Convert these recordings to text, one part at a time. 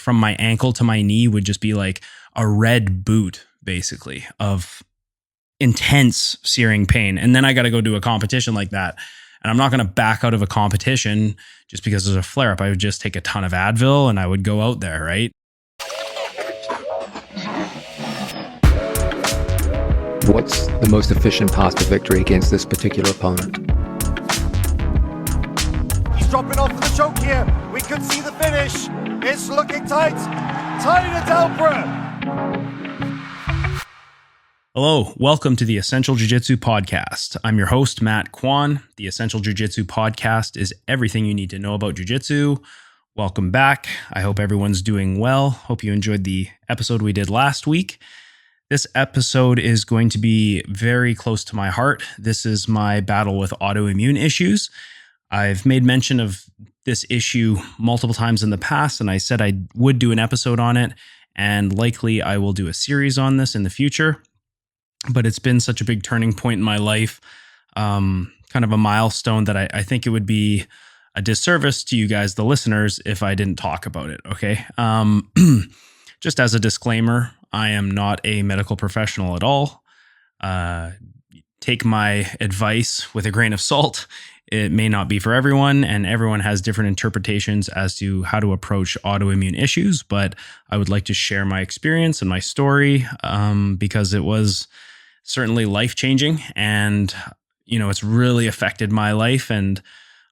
from my ankle to my knee would just be like a red boot, basically, of intense searing pain. And then I got to go do a competition like that. And I'm not going to back out of a competition just because there's a flare up. I would just take a ton of Advil and I would go out there, right? What's the most efficient path to victory against this particular opponent? He's dropping off for the choke here. We could see the finish. It's looking tight. Tight at Alpra. Hello, welcome to the Essential Jiu Jitsu Podcast. I'm your host, Matt Kwan. The Essential Jiu Jitsu Podcast is everything you need to know about Jiu Jitsu. Welcome back. I hope everyone's doing well. Hope you enjoyed the episode we did last week. This episode is going to be very close to my heart. This is my battle with autoimmune issues. I've made mention of this issue multiple times in the past, and I said I would do an episode on it, and likely I will do a series on this in the future. But it's been such a big turning point in my life, kind of a milestone that I think it would be a disservice to you guys, the listeners, if I didn't talk about it, okay? Just as a disclaimer, I am not a medical professional at all. Take my advice with a grain of salt. It may not be for everyone, and everyone has different interpretations as to how to approach autoimmune issues, but I would like to share my experience and my story because it was certainly life-changing, and it's really affected my life, and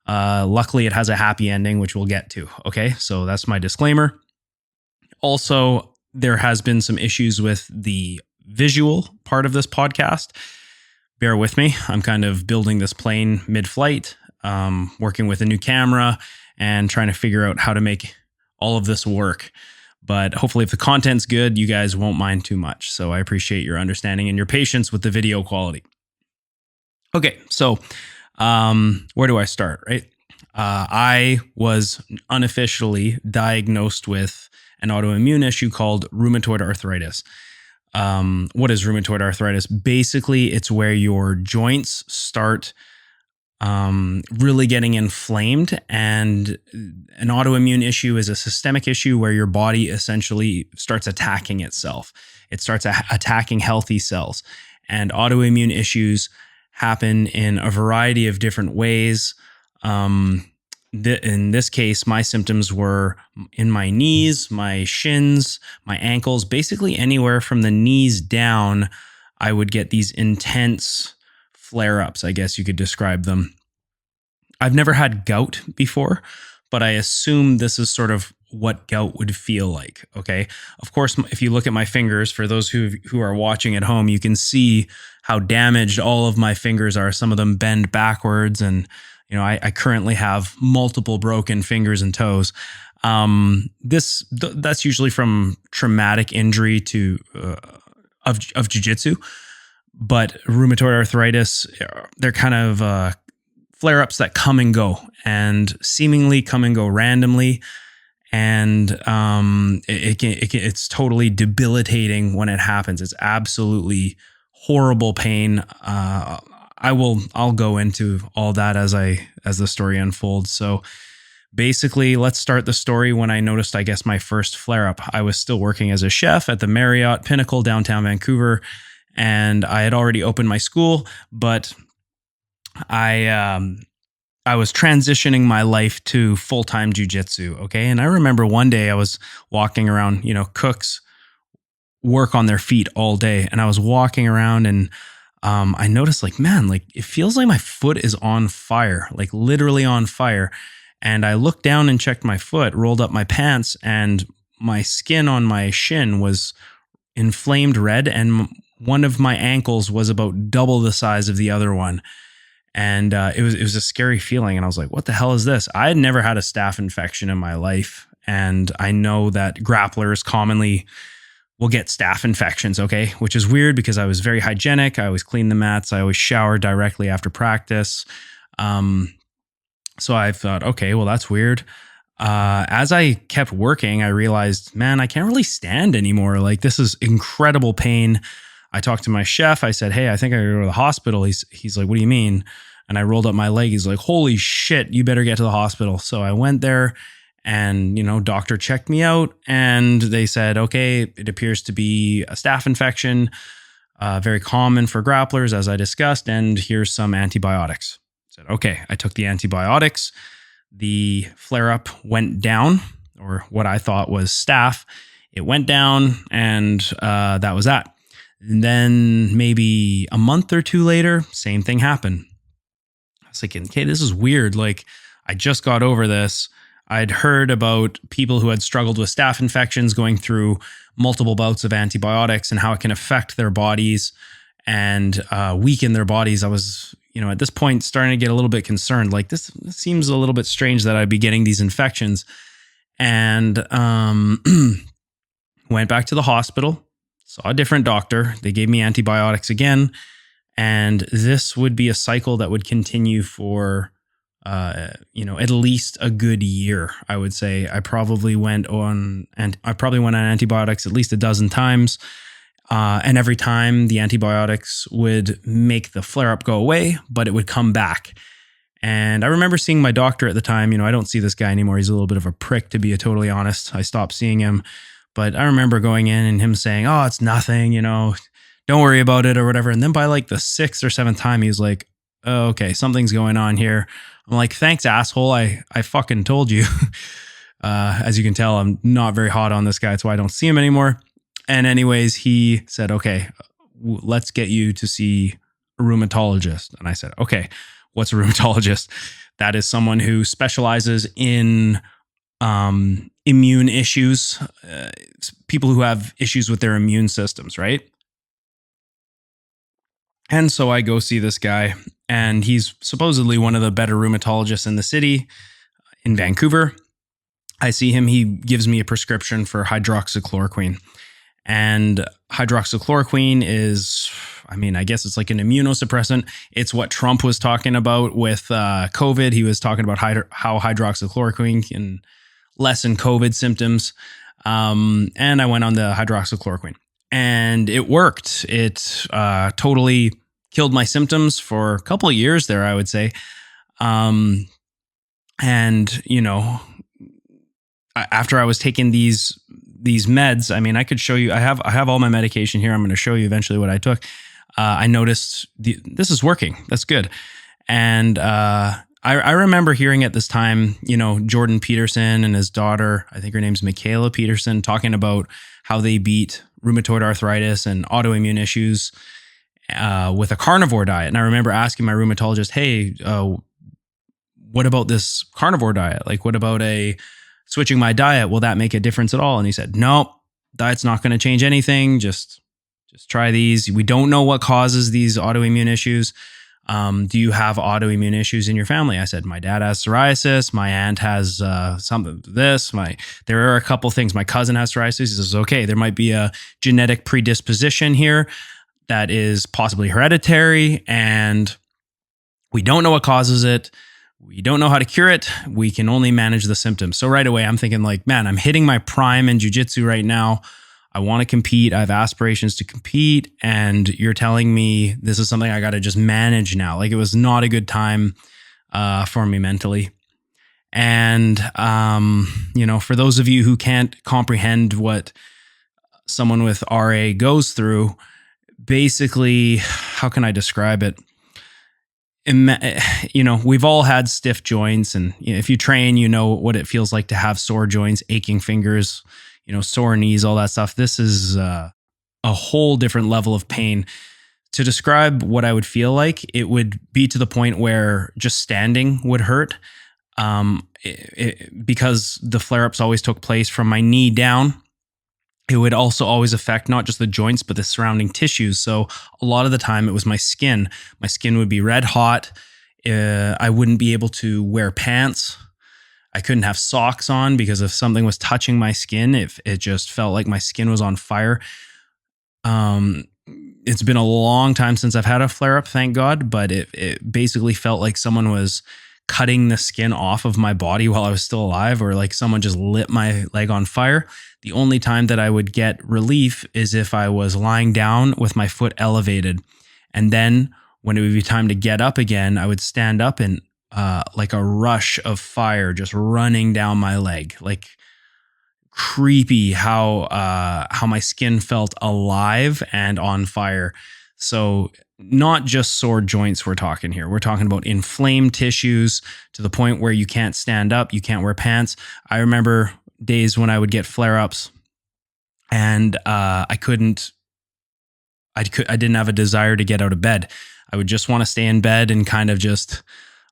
luckily it has a happy ending, which we'll get to, okay? So that's my disclaimer. Also, there has been some issues with the visual part of this podcast. Bear with me. I'm kind of building this plane mid-flight, working with a new camera and trying to figure out how to make all of this work. But hopefully if the content's good, you guys won't mind too much. So I appreciate your understanding and your patience with the video quality. Okay, so where do I start, right? I was unofficially diagnosed with an autoimmune issue called rheumatoid arthritis. What is rheumatoid arthritis? Basically, it's where your joints start really getting inflamed, and an autoimmune issue is a systemic issue where your body essentially starts attacking itself. It starts attacking healthy cells, and autoimmune issues happen in a variety of different ways. In this case, my symptoms were in my knees, my shins, my ankles, basically anywhere from the knees down. I would get these intense flare-ups, I guess you could describe them. I've never had gout before, but I assume this is sort of what gout would feel like, okay? Of course, if you look at my fingers, for those who are watching at home, you can see how damaged all of my fingers are. Some of them bend backwards, and I currently have multiple broken fingers and toes. That's usually from traumatic injury of jiu-jitsu. But rheumatoid arthritis, they're kind of flare-ups that come and go, and seemingly come and go randomly. And it's totally debilitating when it happens. It's absolutely horrible pain. I'll go into all that as the story unfolds. So basically, let's start the story when I noticed, I guess, my first flare-up. I was still working as a chef at the Marriott Pinnacle downtown Vancouver, and I had already opened my school, but I was transitioning my life to full-time jiu-jitsu, okay? And I remember one day I was walking around, cooks work on their feet all day, and I was walking around, and I noticed it feels like my foot is on fire, like literally on fire. And I looked down and checked my foot, rolled up my pants, and my skin on my shin was inflamed red, and one of my ankles was about double the size of the other one. And it was a scary feeling. And I was like, what the hell is this? I had never had a staph infection in my life. And I know that grapplers commonly will get staph infections, okay? Which is weird because I was very hygienic. I always cleaned the mats. I always showered directly after practice. So I thought, okay, well, that's weird. As I kept working, I realized, man, I can't really stand anymore. Like, this is incredible pain. I talked to my chef. I said, hey, I think I gotta go to the hospital. He's like, what do you mean? And I rolled up my leg. He's like, holy shit, you better get to the hospital. So I went there, And, doctor checked me out and they said, okay, it appears to be a staph infection, very common for grapplers, as I discussed, and here's some antibiotics. I said, okay, I took the antibiotics. The flare-up went down, or what I thought was staph. It went down, and that was that. And then maybe a month or two later, same thing happened. I was thinking, okay, this is weird. Like, I just got over this. I'd heard about people who had struggled with staph infections going through multiple bouts of antibiotics and how it can affect their bodies and weaken their bodies. I was, at this point starting to get a little bit concerned. Like, this seems a little bit strange that I'd be getting these infections. And went back to the hospital, saw a different doctor. They gave me antibiotics again. And this would be a cycle that would continue for at least a good year, I would say. I probably went on antibiotics at least a dozen times. And every time the antibiotics would make the flare-up go away, but it would come back. And I remember seeing my doctor at the time. I don't see this guy anymore. He's a little bit of a prick, to be totally honest. I stopped seeing him. But I remember going in and him saying, oh, it's nothing, don't worry about it or whatever. And then by like the 6th or 7th time, he was like, oh, okay, something's going on here. I'm like, thanks, asshole. I fucking told you. As you can tell, I'm not very hot on this guy. That's why I don't see him anymore. And anyways, he said, okay, let's get you to see a rheumatologist. And I said, okay, what's a rheumatologist? That is someone who specializes in immune issues, people who have issues with their immune systems, right? And so I go see this guy, and he's supposedly one of the better rheumatologists in the city in Vancouver. I see him. He gives me a prescription for hydroxychloroquine. And hydroxychloroquine is, I guess it's like an immunosuppressant. It's what Trump was talking about with COVID. He was talking about how hydroxychloroquine can lessen COVID symptoms. And I went on the hydroxychloroquine. And it worked. It totally killed my symptoms for a couple of years there, I would say. And, after I was taking these meds, I could show you, I have all my medication here. I'm going to show you eventually what I took. I noticed this is working. That's good. And I remember hearing at this time, Jordan Peterson and his daughter, I think her name's Michaela Peterson, talking about how they beat rheumatoid arthritis and autoimmune issues with a carnivore diet. And I remember asking my rheumatologist, hey, what about this carnivore diet? Like, what about switching my diet? Will that make a difference at all? And he said, no, diet's not going to change anything. Just try these. We don't know what causes these autoimmune issues. Do you have autoimmune issues in your family? I said, my dad has psoriasis. My aunt has there are a couple things. My cousin has psoriasis. He says, okay, there might be a genetic predisposition here that is possibly hereditary, and we don't know what causes it. We don't know how to cure it. We can only manage the symptoms. So right away, I'm thinking like, man, I'm hitting my prime in jiu-jitsu right now. I want to compete. I have aspirations to compete. And you're telling me this is something I got to just manage now. Like, it was not a good time for me mentally. And, for those of you who can't comprehend what someone with RA goes through, basically, how can I describe it? We've all had stiff joints, and if you train, you know what it feels like to have sore joints, aching fingers, sore knees, all that stuff. This is a whole different level of pain. To describe what I would feel like, it would be to the point where just standing would hurt, because the flare-ups always took place from my knee down. It would also always affect not just the joints, but the surrounding tissues. So a lot of the time it was my skin. My skin would be red hot. I wouldn't be able to wear pants. I couldn't have socks on because if something was touching my skin, it just felt like my skin was on fire. It's been a long time since I've had a flare-up, thank God, but it basically felt like someone was cutting the skin off of my body while I was still alive, or like someone just lit my leg on fire. The only time that I would get relief is if I was lying down with my foot elevated. And then when it would be time to get up again, I would stand up and like a rush of fire just running down my leg, like creepy how my skin felt alive and on fire. So not just sore joints we're talking here. We're talking about inflamed tissues to the point where you can't stand up, you can't wear pants. I remember days when I would get flare-ups and I didn't have a desire to get out of bed. I would just want to stay in bed and kind of just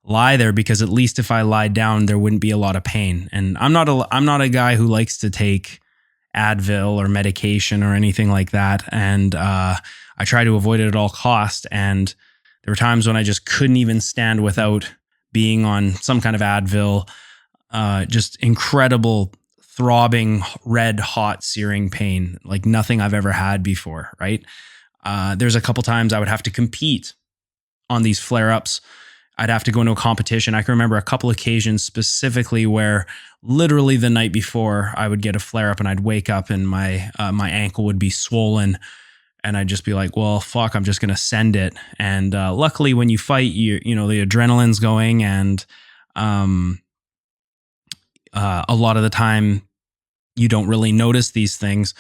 lie there, because at least if I lied down, there wouldn't be a lot of pain. And I'm not a guy who likes to take Advil or medication or anything like that. And I try to avoid it at all costs. And there were times when I just couldn't even stand without being on some kind of Advil. Just incredible, throbbing, red hot, searing pain, like nothing I've ever had before, right? There's a couple times I would have to compete on these flare-ups. I'd have to go into a competition. I can remember a couple occasions specifically where literally the night before I would get a flare-up and I'd wake up and my ankle would be swollen, and I'd just be like, well, fuck, I'm just going to send it. And luckily when you fight, you know, the adrenaline's going, and a lot of the time you don't really notice these things,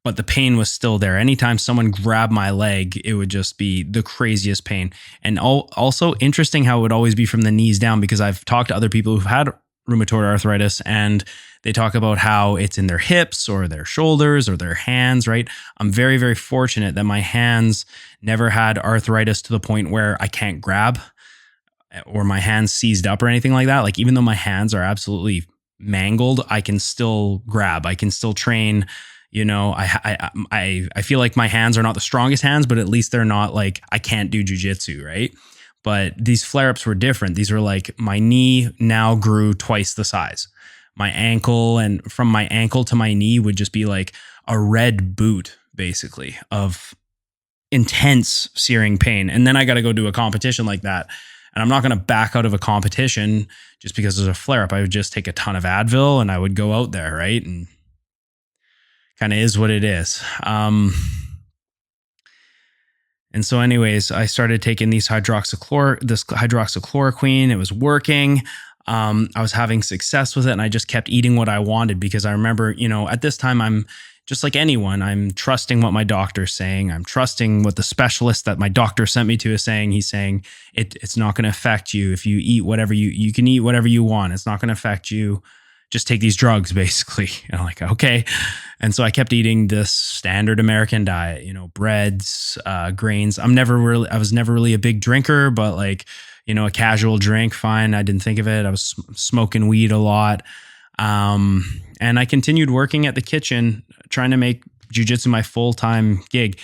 but the pain was still there. Anytime someone grabbed my leg, it would just be the craziest pain. And also interesting how it would always be from the knees down, because I've talked to other people who've had rheumatoid arthritis and they talk about how it's in their hips or their shoulders or their hands, right? I'm very, very fortunate that my hands never had arthritis to the point where I can't grab or my hands seized up or anything like that. Like, even though my hands are absolutely mangled, I can still grab, I can still train. You know, I feel like my hands are not the strongest hands, but at least they're not like I can't do jujitsu, right? But these flare-ups were different. These were like my knee now grew twice the size. My ankle, and from my ankle to my knee would just be like a red boot, basically, of intense searing pain. And then I got to go do a competition like that. And I'm not going to back out of a competition just because there's a flare-up. I would just take a ton of Advil and I would go out there, right? And kind of is what it is. And so anyways, I started taking this hydroxychloroquine. It was working. I was having success with it, and I just kept eating what I wanted, because I remember, you know, at this time, I'm just like anyone. I'm trusting what my doctor's saying. I'm trusting what the specialist that my doctor sent me to is saying. He's saying it's not going to affect you. If you eat whatever you can eat whatever you want. It's not going to affect you. Just take these drugs, basically. And I'm like, okay. And so I kept eating this standard American diet, you know, breads, grains. I was never really a big drinker, but like, you know, a casual drink, fine. I didn't think of it. I was smoking weed a lot. And I continued working at the kitchen, trying to make jiu-jitsu my full-time gig.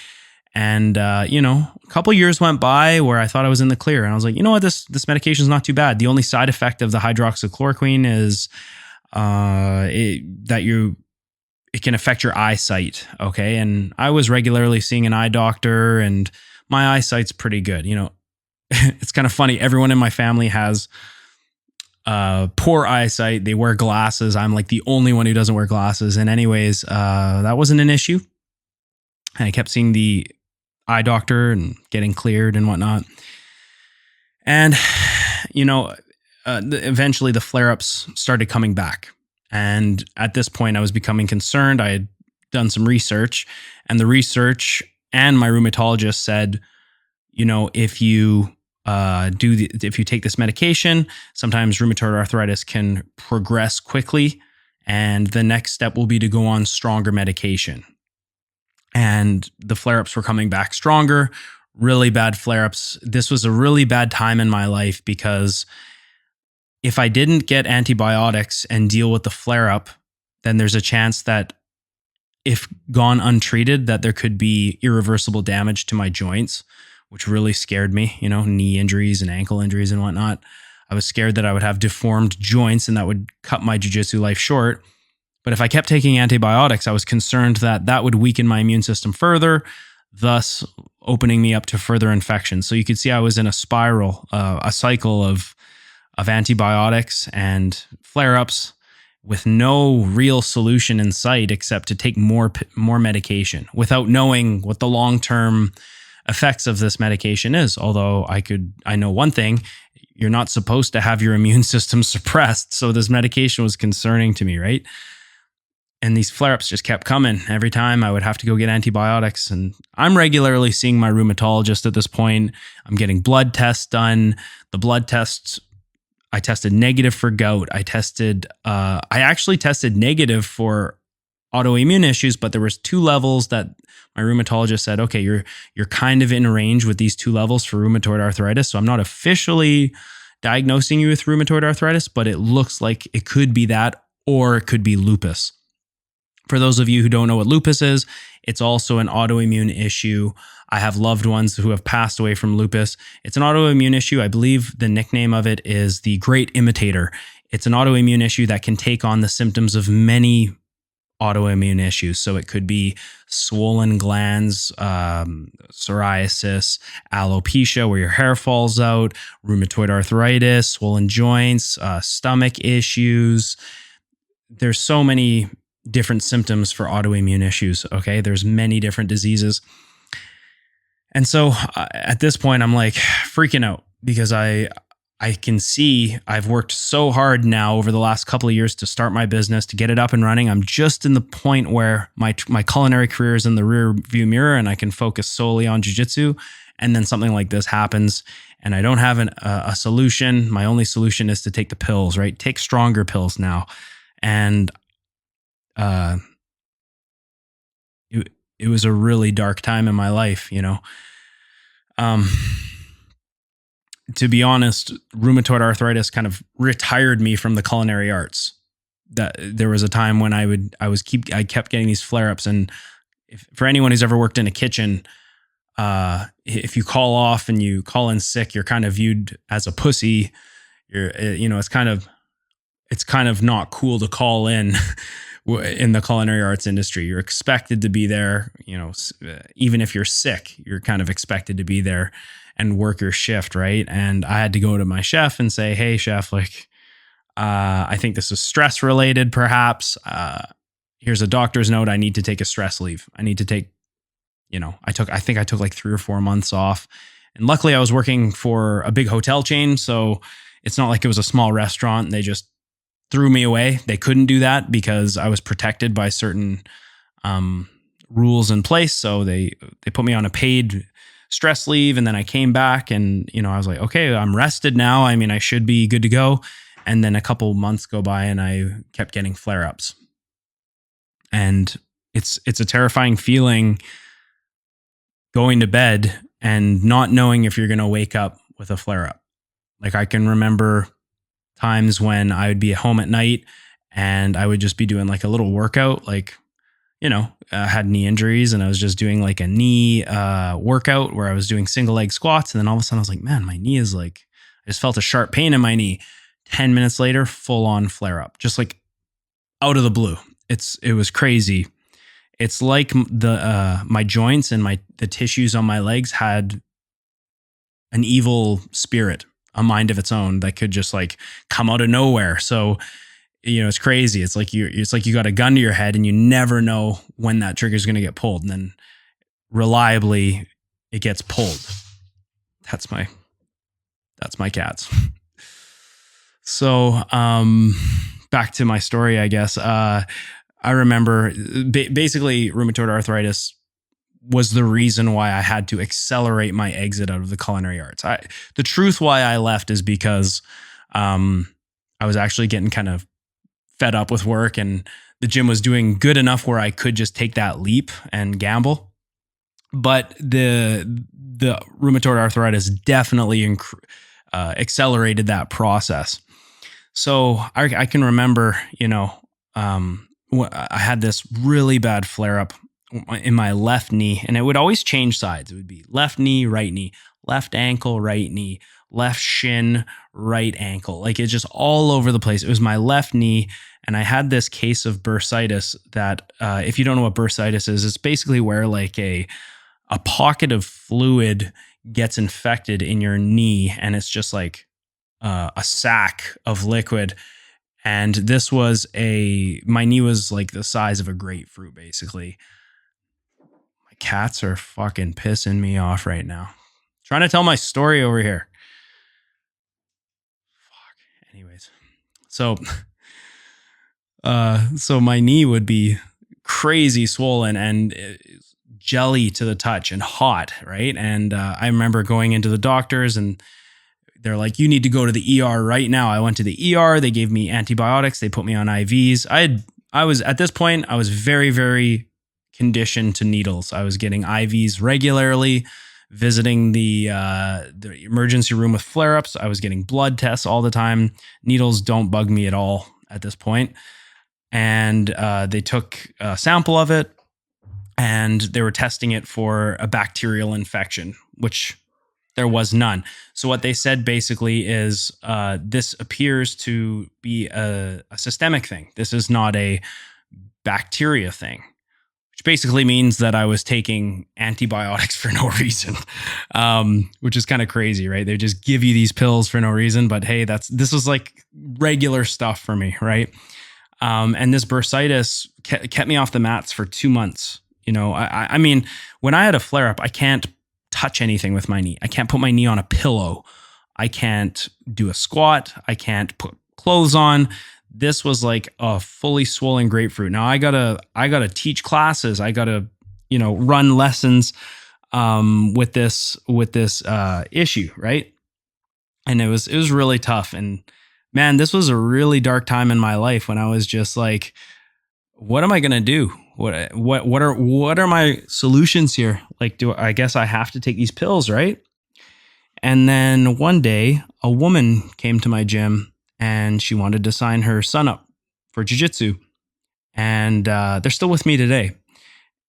And, you know, a couple years went by where I thought I was in the clear. And I was like, you know what, this medication is not too bad. The only side effect of the hydroxychloroquine is it can affect your eyesight. Okay. And I was regularly seeing an eye doctor, and my eyesight's pretty good. You know, it's kind of funny. Everyone in my family has poor eyesight. They wear glasses. I'm like the only one who doesn't wear glasses. And anyways, that wasn't an issue. And I kept seeing the eye doctor and getting cleared and whatnot. And, you know, eventually the flare-ups started coming back. And at this point I was becoming concerned. I had done some research, and the research and my rheumatologist said, you know, if you if you take this medication, sometimes rheumatoid arthritis can progress quickly, and the next step will be to go on stronger medication. And the flare-ups were coming back stronger, really bad flare-ups. This was a really bad time in my life, because if I didn't get antibiotics and deal with the flare-up, then there's a chance that if gone untreated, that there could be irreversible damage to my joints, which really scared me, you know, knee injuries and ankle injuries and whatnot. I was scared that I would have deformed joints and that would cut my jiu-jitsu life short. But if I kept taking antibiotics, I was concerned that that would weaken my immune system further, thus opening me up to further infections. So you could see I was in a spiral, a cycle of antibiotics and flare-ups with no real solution in sight except to take more medication without knowing what the long-term effects of this medication is. Although I know one thing, you're not supposed to have your immune system suppressed. So this medication was concerning to me, right? And these flare-ups just kept coming. Every time I would have to go get antibiotics. And I'm regularly seeing my rheumatologist at this point. I'm getting blood tests done. The blood tests, I tested negative for gout. I actually tested negative for autoimmune issues, but there was 2 levels that my rheumatologist said, okay, you're kind of in range with these 2 levels for rheumatoid arthritis. So I'm not officially diagnosing you with rheumatoid arthritis, but it looks like it could be that, or it could be lupus. For those of you who don't know what lupus is, it's also an autoimmune issue. I have loved ones who have passed away from lupus. It's an autoimmune issue. I believe the nickname of it is the Great Imitator. It's an autoimmune issue that can take on the symptoms of many autoimmune issues. So it could be swollen glands, psoriasis, alopecia, where your hair falls out, rheumatoid arthritis, swollen joints, stomach issues. There's so many different symptoms for autoimmune issues. Okay. There's many different diseases. And so at this point, I'm like freaking out because I can see I've worked so hard now over the last couple of years to start my business, to get it up and running. I'm just in the point where my culinary career is in the rear view mirror and I can focus solely on jiu-jitsu. And then something like this happens and I don't have a solution. My only solution is to take the pills, right? Take stronger pills now. And it was a really dark time in my life, you know. To be honest, rheumatoid arthritis kind of retired me from the culinary arts. That there was a time when I kept getting these flare-ups, and for anyone who's ever worked in a kitchen, if you call off and you call in sick, you're kind of viewed as a pussy. It's kind of not cool to call in the culinary arts industry. You're expected to be there, even if you're sick, you're kind of expected to be there and work your shift, right? And I had to go to my chef and say, hey, chef, I think this is stress related, perhaps. Here's a doctor's note. I need to take a stress leave. I need to take, I think I took like 3 or 4 months off. And luckily I was working for a big hotel chain. So it's not like it was a small restaurant. They just threw me away. They couldn't do that because I was protected by certain rules in place. So they put me on a paid stress leave. And then I came back and, I was like, okay, I'm rested now. I mean, I should be good to go. And then a couple months go by and I kept getting flare-ups. And it's a terrifying feeling going to bed and not knowing if you're going to wake up with a flare-up. Like I can remember times when I would be at home at night and I would just be doing like a little workout, I had knee injuries and I was just doing like a knee workout where I was doing single leg squats. And then all of a sudden I was like, man, my knee is I just felt a sharp pain in my knee. 10 minutes later, full on flare up, just like out of the blue. It was crazy. It's like my joints and the tissues on my legs had an evil spirit, a mind of its own that could just come out of nowhere. So, it's crazy. It's like you got a gun to your head and you never know when that trigger is going to get pulled. And then reliably it gets pulled. That's my cats. So, back to my story, I guess. I remember basically rheumatoid arthritis was the reason why I had to accelerate my exit out of the culinary arts. The truth why I left is because I was actually getting kind of fed up with work and the gym was doing good enough where I could just take that leap and gamble. But the rheumatoid arthritis definitely accelerated that process. So I can remember, I had this really bad flare up in my left knee and it would always change sides. It would be left knee, right knee, left ankle, right knee, left shin, right ankle. Like it's just all over the place. It was my left knee. And I had this case of bursitis that, if you don't know what bursitis is, it's basically where a pocket of fluid gets infected in your knee. And it's just like a sack of liquid. And this was my knee was like the size of a grapefruit, basically. My cats are fucking pissing me off right now. Trying to tell my story over here. anyways, so so my knee would be crazy swollen and jelly to the touch and hot, right? And I remember going into the doctors and they're like, you need to go to the ER right now. I went to the ER. They gave me antibiotics. They put me on IVs. I was at this point, I was very, very conditioned to needles. I was getting IVs regularly, visiting the emergency room with flare-ups. I was getting blood tests all the time. Needles don't bug me at all at this point. And they took a sample of it and they were testing it for a bacterial infection, which there was none. So what they said basically is this appears to be a systemic thing. This is not a bacteria thing, which basically means that I was taking antibiotics for no reason, which is kind of crazy, right? They just give you these pills for no reason, but hey, this was like regular stuff for me, right? And this bursitis kept me off the mats for 2 months. You know, I mean, when I had a flare up, I can't touch anything with my knee. I can't put my knee on a pillow. I can't do a squat. I can't put clothes on. This was like a fully swollen grapefruit. Now I gotta teach classes. I gotta, run lessons with this issue, right? And it was really tough. And man, this was a really dark time in my life when I was just like, what am I gonna do? What are my solutions here? Like, I guess I have to take these pills, right? And then one day, a woman came to my gym and she wanted to sign her son up for Jiu Jitsu. And they're still with me today.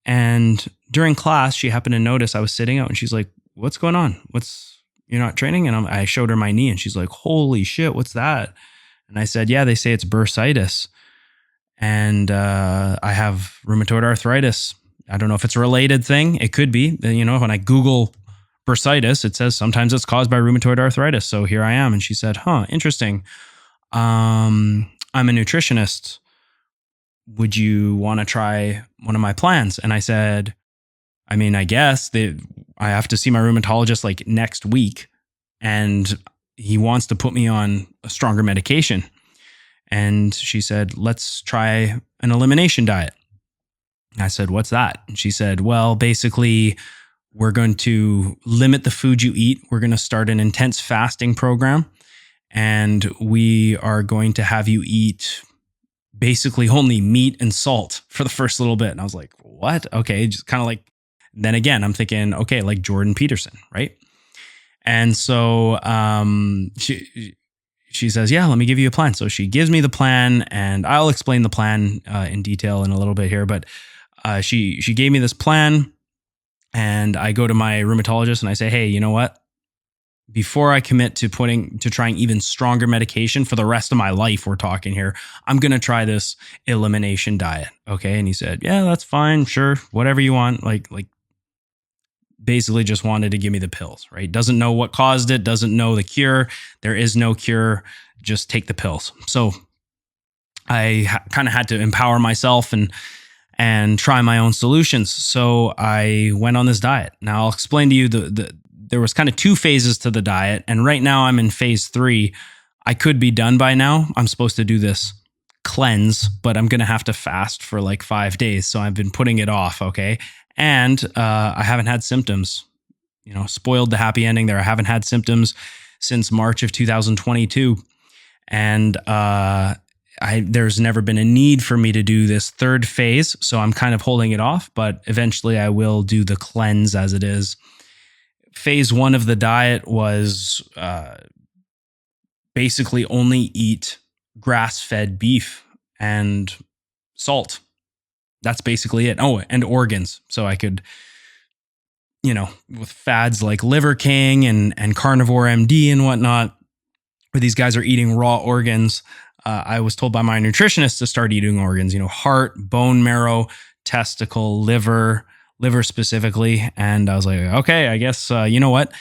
And during class, she happened to notice I was sitting out and she's like, what's going on? You're not training? And I showed her my knee and she's like, holy shit, what's that? And I said, yeah, they say it's bursitis. And I have rheumatoid arthritis. I don't know if it's a related thing. It could be. When I Google bursitis, it says sometimes it's caused by rheumatoid arthritis. So here I am. And she said, interesting. I'm a nutritionist. Would you want to try one of my plans? And I said, I mean, I guess I have to see my rheumatologist like next week. And he wants to put me on a stronger medication. And she said, let's try an elimination diet. I said, what's that? And she said, well, basically, we're going to limit the food you eat. We're going to start an intense fasting program. And we are going to have you eat basically only meat and salt for the first little bit. And I was like, what? Okay, just kind of like, then again, I'm thinking, okay, like Jordan Peterson, right? And so she says, yeah, let me give you a plan. So she gives me the plan and I'll explain the plan in detail in a little bit here. But she gave me this plan and I go to my rheumatologist and I say, hey, you know what? Before I commit to trying even stronger medication for the rest of my life, we're talking here, I'm going to try this elimination diet. Okay. And he said, yeah, that's fine. Sure. Whatever you want. Like basically just wanted to give me the pills, right? Doesn't know what caused it, doesn't know the cure. There is no cure, just take the pills. So I kind of had to empower myself and try my own solutions. So I went on this diet. Now I'll explain to you there was kind of 2 phases to the diet. And right now I'm in phase 3. I could be done by now. I'm supposed to do this cleanse, but I'm going to have to fast for like 5 days. So I've been putting it off. Okay. And I haven't had symptoms, spoiled the happy ending there. I haven't had symptoms since March of 2022. And there's never been a need for me to do this 3rd phase. So I'm kind of holding it off, but eventually I will do the cleanse as it is. Phase 1 of the diet was basically only eat grass-fed beef and salt. That's basically it. Oh, and organs. So I could, with fads like Liver King and Carnivore MD and whatnot, where these guys are eating raw organs. I was told by my nutritionist to start eating organs, heart, bone marrow, testicle, liver specifically. And I was like, okay, I guess, you know what?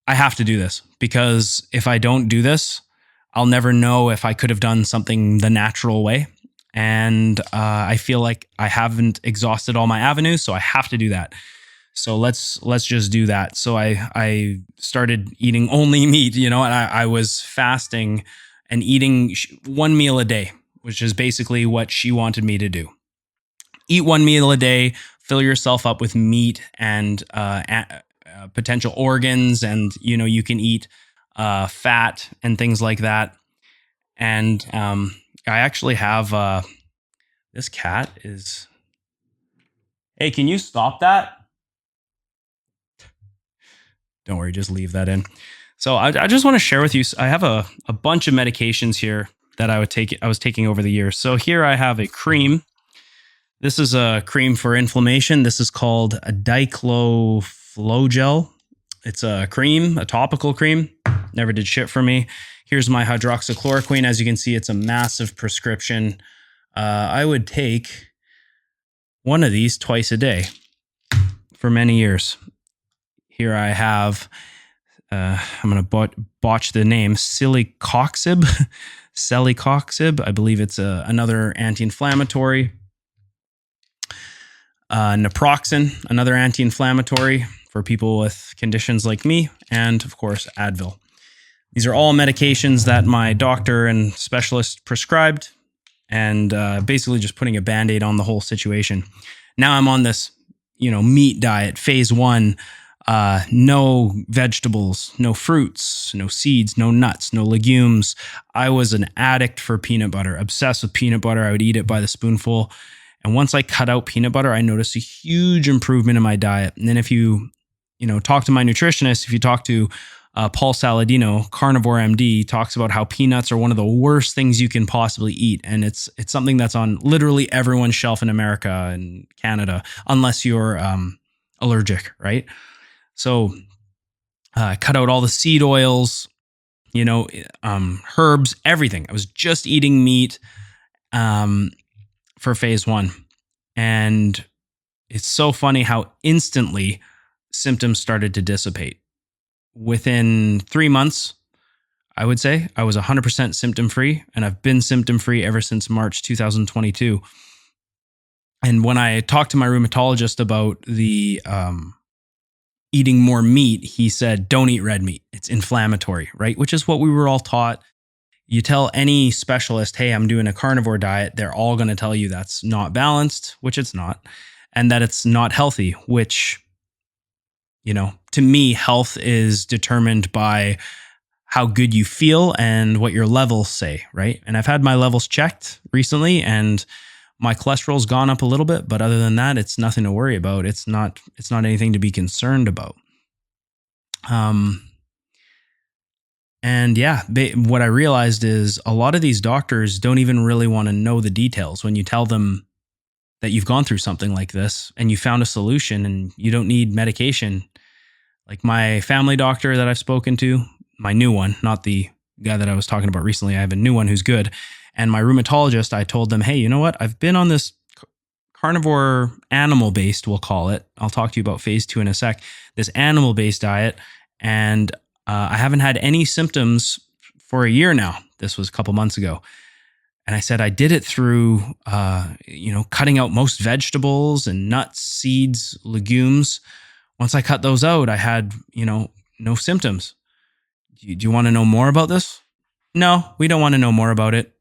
I have to do this because if I don't do this, I'll never know if I could have done something the natural way. And I feel like I haven't exhausted all my avenues, so I have to do that. So let's just do that. So I started eating only meat, and I was fasting and eating one meal a day, which is basically what she wanted me to do. Eat one meal a day, fill yourself up with meat and potential organs, and you can eat fat and things like that. And I actually have this cat is. Hey, can you stop that? Don't worry, just leave that in. So I just want to share with you. I have a bunch of medications here that I was taking over the years. So here I have a cream. This is a cream for inflammation. This is called a dicloflogel. It's a cream, a topical cream. Never did shit for me. Here's my hydroxychloroquine. As you can see, it's a massive prescription. I would take one of these twice a day for many years. Here I have, I'm going to botch the name, celecoxib. Celecoxib. I believe it's another anti-inflammatory. Naproxen, another anti-inflammatory for people with conditions like me. And of course, Advil. These are all medications that my doctor and specialist prescribed, and basically just putting a Band-Aid on the whole situation. Now I'm on this, meat diet, phase 1. No vegetables, no fruits, no seeds, no nuts, no legumes. I was an addict for peanut butter, obsessed with peanut butter. I would eat it by the spoonful. And once I cut out peanut butter, I noticed a huge improvement in my diet. And then if you talk to my nutritionist, if you talk to Paul Saladino, Carnivore MD, talks about how peanuts are one of the worst things you can possibly eat. And it's something that's on literally everyone's shelf in America and Canada, unless you're allergic, right? So cut out all the seed oils, herbs, everything. I was just eating meat for phase 1. And it's so funny how instantly symptoms started to dissipate. Within 3 months, I would say I was 100% symptom-free, and I've been symptom-free ever since March 2022. And when I talked to my rheumatologist about the eating more meat, he said, don't eat red meat. It's inflammatory, right? Which is what we were all taught. You tell any specialist, hey, I'm doing a carnivore diet, they're all going to tell you that's not balanced, which it's not, and that it's not healthy, which, to me, health is determined by how good you feel and what your levels say, right? And I've had my levels checked recently, and my cholesterol's gone up a little bit, but other than that, it's nothing to worry about. It's not anything to be concerned about. And yeah, what I realized is a lot of these doctors don't even really want to know the details when you tell them that you've gone through something like this and you found a solution and you don't need medication. Like my family doctor that I've spoken to, my new one, not the guy that I was talking about recently. I have a new one who's good. And my rheumatologist, I told them, hey, you know what? I've been on this carnivore animal-based, we'll call it. I'll talk to you about phase 2 in a sec. This animal-based diet. And I haven't had any symptoms for a year now. This was a couple months ago. And I said, I did it through, cutting out most vegetables and nuts, seeds, legumes. Once I cut those out, I had, no symptoms. Do you want to know more about this? No, we don't want to know more about it.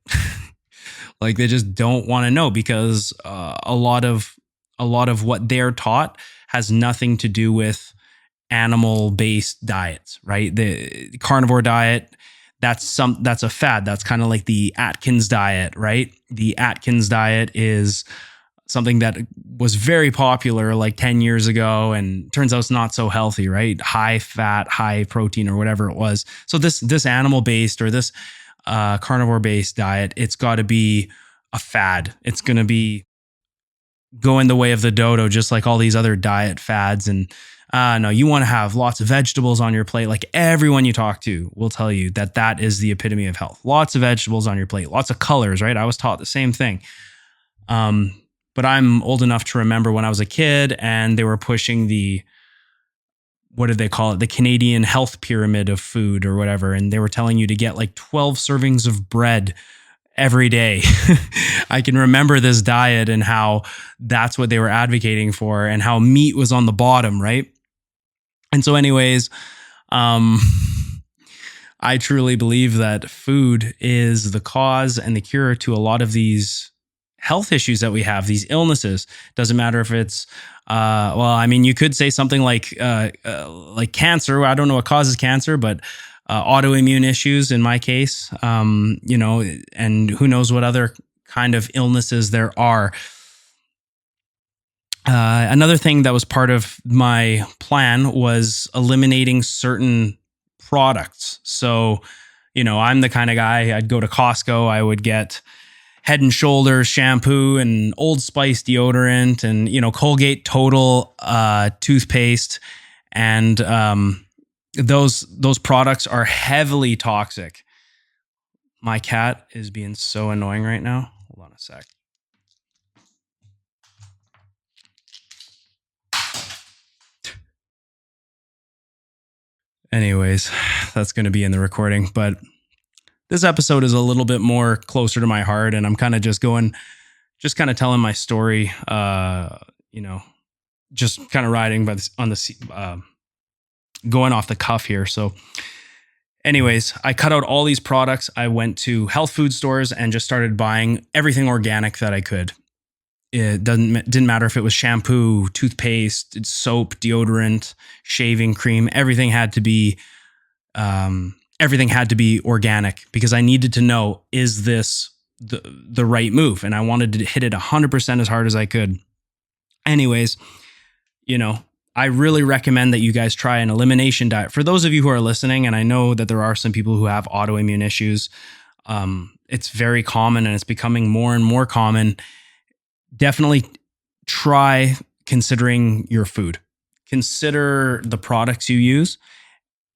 Like they just don't want to know because a lot of what they're taught has nothing to do with animal-based diets, right? The carnivore diet, that's a fad. That's kind of like the Atkins diet, right? The Atkins diet is something that was very popular like 10 years ago and turns out it's not so healthy, right? High fat, high protein or whatever it was. So this animal-based or this carnivore-based diet, it's got to be a fad. It's going to be going the way of the dodo, just like all these other diet fads. And no, you want to have lots of vegetables on your plate. Like everyone you talk to will tell you that is the epitome of health. Lots of vegetables on your plate, lots of colors, right? I was taught the same thing. But I'm old enough to remember when I was a kid and they were pushing what did they call it? The Canadian health pyramid of food or whatever. And they were telling you to get like 12 servings of bread every day. I can remember this diet and how that's what they were advocating for and how meat was on the bottom, right? And so anyways, I truly believe that food is the cause and the cure to a lot of these health issues that we have, these illnesses. Doesn't matter if it's, you could say something like cancer. I don't know what causes cancer, but autoimmune issues in my case, and who knows what other kind of illnesses there are. Another thing that was part of my plan was eliminating certain products. So, I'm the kind of guy, I'd go to Costco, I would get Head and Shoulders shampoo and Old Spice deodorant and, Colgate Total toothpaste. And those products are heavily toxic. My cat is being so annoying right now. Hold on a sec. Anyways, that's going to be in the recording, but this episode is a little bit more closer to my heart, and I'm kind of just telling my story, just kind of riding going off the cuff here. So anyways, I cut out all these products. I went to health food stores and just started buying everything organic that I could. It didn't matter if it was shampoo, toothpaste, soap, deodorant, shaving cream. Everything had to be organic because I needed to know, is this the right move? And I wanted to hit it 100% as hard as I could. Anyways, I really recommend that you guys try an elimination diet. For those of you who are listening, and I know that there are some people who have autoimmune issues, it's very common and it's becoming more and more common. Definitely try considering your food. Consider the products you use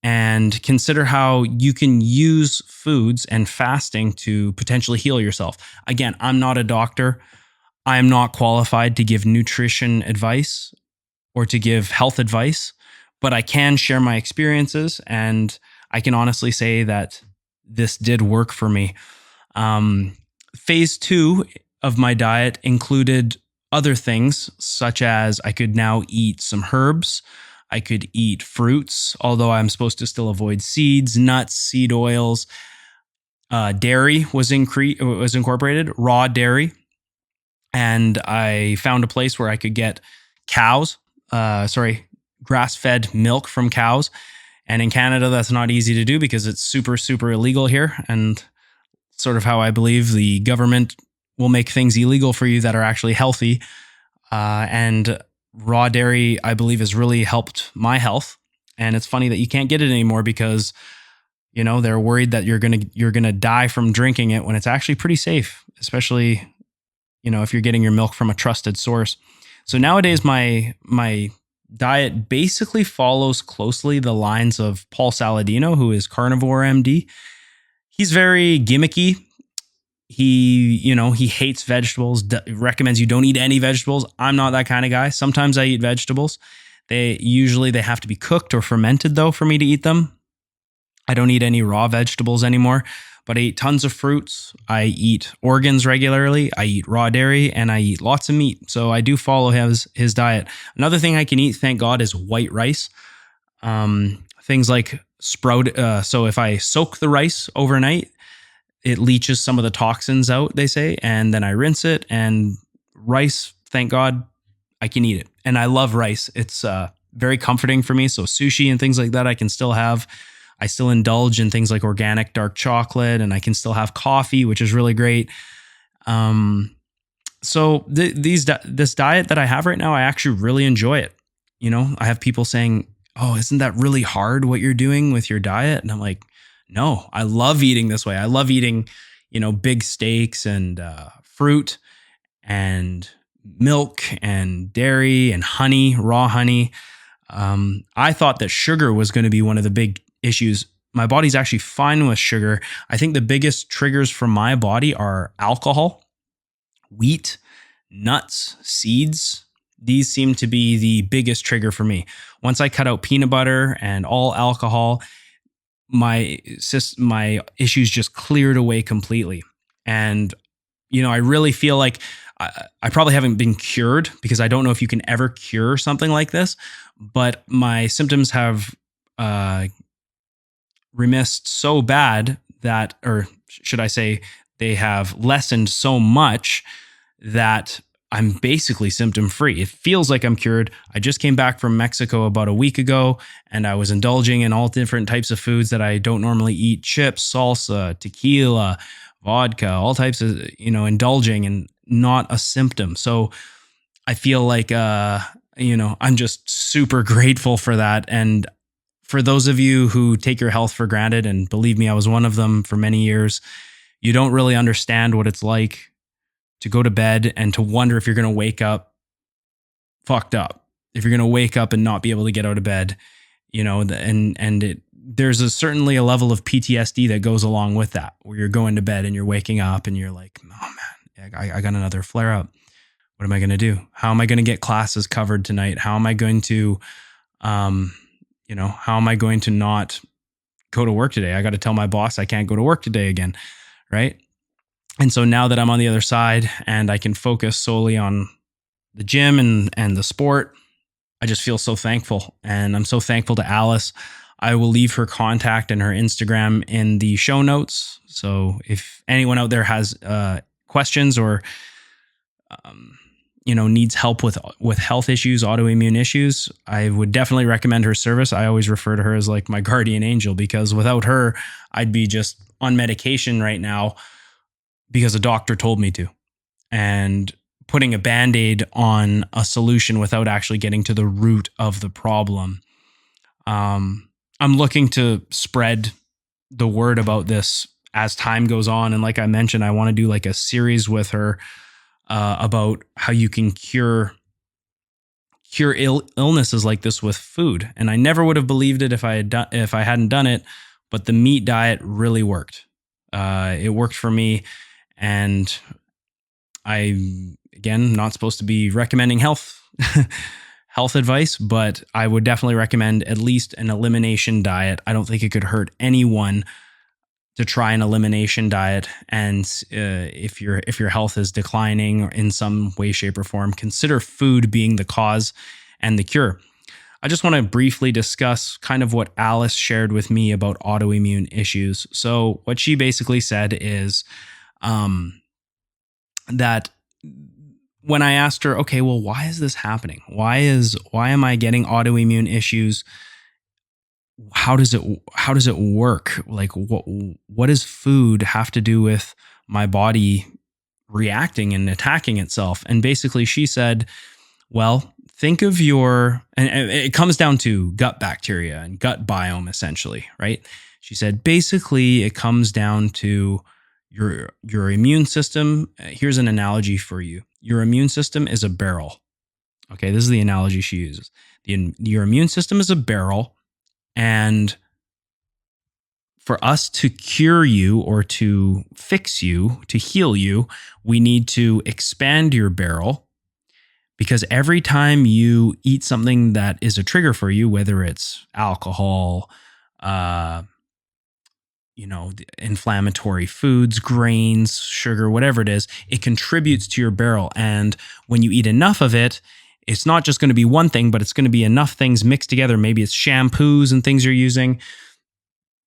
and consider how you can use foods and fasting to potentially heal yourself. Again, I'm not a doctor. I am not qualified to give nutrition advice or to give health advice, but I can share my experiences and I can honestly say that this did work for me. Phase 2 of my diet included other things, such as I could now eat some herbs. I could eat fruits, although I'm supposed to still avoid seeds, nuts, seed oils. Dairy was incorporated, raw dairy. And I found a place where I could get grass-fed milk from cows. And in Canada, that's not easy to do because it's super, super illegal here. And sort of how I believe the government will make things illegal for you that are actually healthy. And raw dairy, I believe, has really helped my health. And it's funny that you can't get it anymore because, they're worried that you're gonna die from drinking it when it's actually pretty safe, especially, if you're getting your milk from a trusted source. So nowadays, my diet basically follows closely the lines of Paul Saladino, who is Carnivore MD. He's very gimmicky. He hates vegetables, recommends you don't eat any vegetables. I'm not that kind of guy. Sometimes I eat vegetables. They have to be cooked or fermented though for me to eat them. I don't eat any raw vegetables anymore, but I eat tons of fruits. I eat organs regularly. I eat raw dairy and I eat lots of meat. So I do follow his diet. Another thing I can eat, thank God, is white rice. Things like so if I soak the rice overnight, it leaches some of the toxins out, they say, and then I rinse it. And rice, thank God, I can eat it. And I love rice. It's very comforting for me. So sushi and things like that I can still have. I still indulge in things like organic dark chocolate, and I can still have coffee, which is really great. So this diet that I have right now, I actually really enjoy it. I have people saying, "Oh, isn't that really hard what you're doing with your diet?" And I'm like, no, I love eating this way. I love eating, big steaks and fruit and milk and dairy and honey, raw honey. I thought that sugar was going to be one of the big issues. My body's actually fine with sugar. I think the biggest triggers for my body are alcohol, wheat, nuts, seeds. These seem to be the biggest trigger for me. Once I cut out peanut butter and all alcohol, my issues just cleared away completely. And, I really feel like I probably haven't been cured because I don't know if you can ever cure something like this, but my symptoms have remissed so bad that, or should I say, they have lessened so much that I'm basically symptom free. It feels like I'm cured. I just came back from Mexico about a week ago, and I was indulging in all different types of foods that I don't normally eat: chips, salsa, tequila, vodka, all types of, indulging, and not a symptom. So I feel like, I'm just super grateful for that. And for those of you who take your health for granted, and believe me, I was one of them for many years, you don't really understand what it's like to go to bed and to wonder if you're going to wake up fucked up, if you're going to wake up and not be able to get out of bed, there's certainly a level of PTSD that goes along with that, where you're going to bed and you're waking up and you're like, oh man, I got another flare up. What am I going to do? How am I going to get classes covered tonight? How am I going to, how am I going to not go to work today? I got to tell my boss I can't go to work today again. Right. And so now that I'm on the other side and I can focus solely on the gym and the sport, I just feel so thankful. And I'm so thankful to Alice. I will leave her contact and her Instagram in the show notes. So if anyone out there has questions or, needs help with health issues, autoimmune issues, I would definitely recommend her service. I always refer to her as like my guardian angel, because without her, I'd be just on medication right now because a doctor told me to, and putting a Band-Aid on a solution without actually getting to the root of the problem. I'm looking to spread the word about this as time goes on. And like I mentioned, I want to do like a series with her about how you can cure illnesses like this with food. And I never would have believed it if I hadn't done it, but the meat diet really worked. It worked for me. And I, again, not supposed to be recommending health advice, but I would definitely recommend at least an elimination diet. I don't think it could hurt anyone to try an elimination diet. And if your health is declining in some way, shape, or form, consider food being the cause and the cure. I just want to briefly discuss kind of what Alice shared with me about autoimmune issues. So what she basically said is that when I asked her, okay, well, why is this happening? Why am I getting autoimmune issues? How does it work? Like, what does food have to do with my body reacting and attacking itself? And basically she said, well, think of and it comes down to gut bacteria and gut biome, essentially, right? She said, basically it comes down to your immune system. Here's an analogy for you. Your immune system is a barrel. Okay, this is the analogy she uses. Your immune system is a barrel, and for us to cure you or to fix you, to heal you, we need to expand your barrel, because every time you eat something that is a trigger for you, whether it's alcohol, inflammatory foods, grains, sugar, whatever it is, it contributes to your barrel. And when you eat enough of it, it's not just going to be one thing, but it's going to be enough things mixed together. Maybe it's shampoos and things you're using.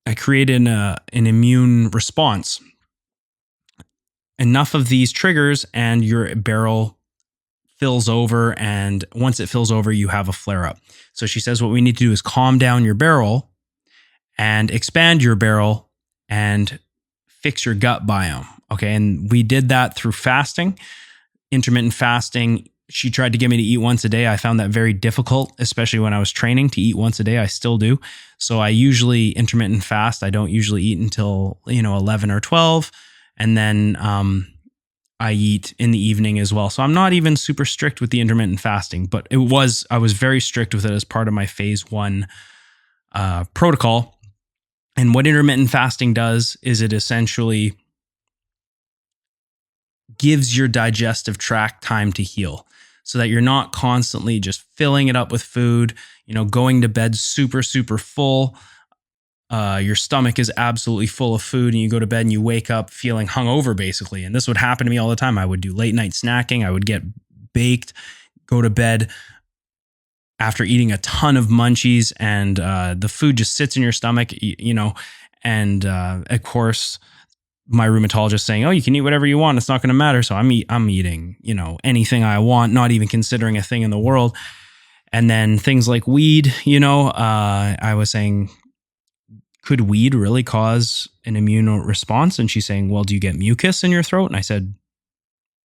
I created an immune response. Enough of these triggers and your barrel fills over. And once it fills over, you have a flare up. So she says what we need to do is calm down your barrel and expand your barrel and fix your gut biome. Okay. And we did that through fasting, intermittent fasting. She tried to get me to eat once a day. I found that very difficult, especially when I was training, to eat once a day. I still do. So I usually intermittent fast. I don't usually eat until, 11 or 12. And then I eat in the evening as well. So I'm not even super strict with the intermittent fasting, but I was very strict with it as part of my phase 1 protocol. And what intermittent fasting does is it essentially gives your digestive tract time to heal, so that you're not constantly just filling it up with food, going to bed super, super full. Your stomach is absolutely full of food, and you go to bed and you wake up feeling hungover, basically. And this would happen to me all the time. I would do late night snacking. I would get baked, go to bed after eating a ton of munchies and the food just sits in your stomach, and of course, my rheumatologist saying, "Oh, you can eat whatever you want. It's not going to matter." So I'm eating, anything I want, not even considering a thing in the world. And then things like weed, I was saying, could weed really cause an immune response? And she's saying, "Well, do you get mucus in your throat?" And I said,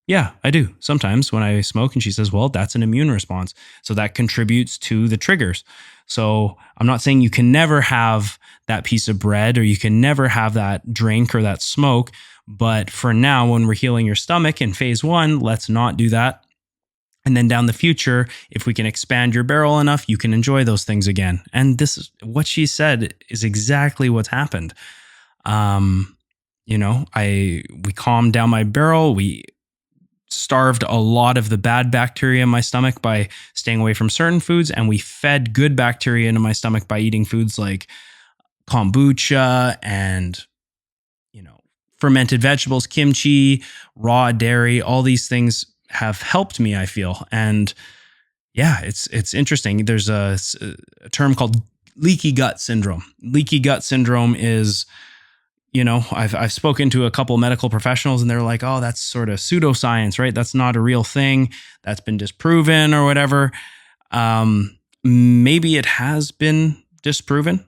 "Yeah, I do sometimes when I smoke." And she says, "Well, that's an immune response. So that contributes to the triggers." So I'm not saying you can never have that piece of bread or you can never have that drink or that smoke. But for now, when we're healing your stomach in phase 1, let's not do that. And then down the future, if we can expand your barrel enough, you can enjoy those things again. And this is what she said is exactly what's happened. We calmed down my barrel. We starved a lot of the bad bacteria in my stomach by staying away from certain foods, and we fed good bacteria into my stomach by eating foods like kombucha and fermented vegetables, kimchi, raw dairy. All these things have helped me, I feel. And yeah, it's interesting. There's a term called leaky gut syndrome. Leaky gut syndrome is, I've spoken to a couple medical professionals and they're like, "Oh, that's sort of pseudoscience, right? That's not a real thing. That's been disproven or whatever." Maybe it has been disproven.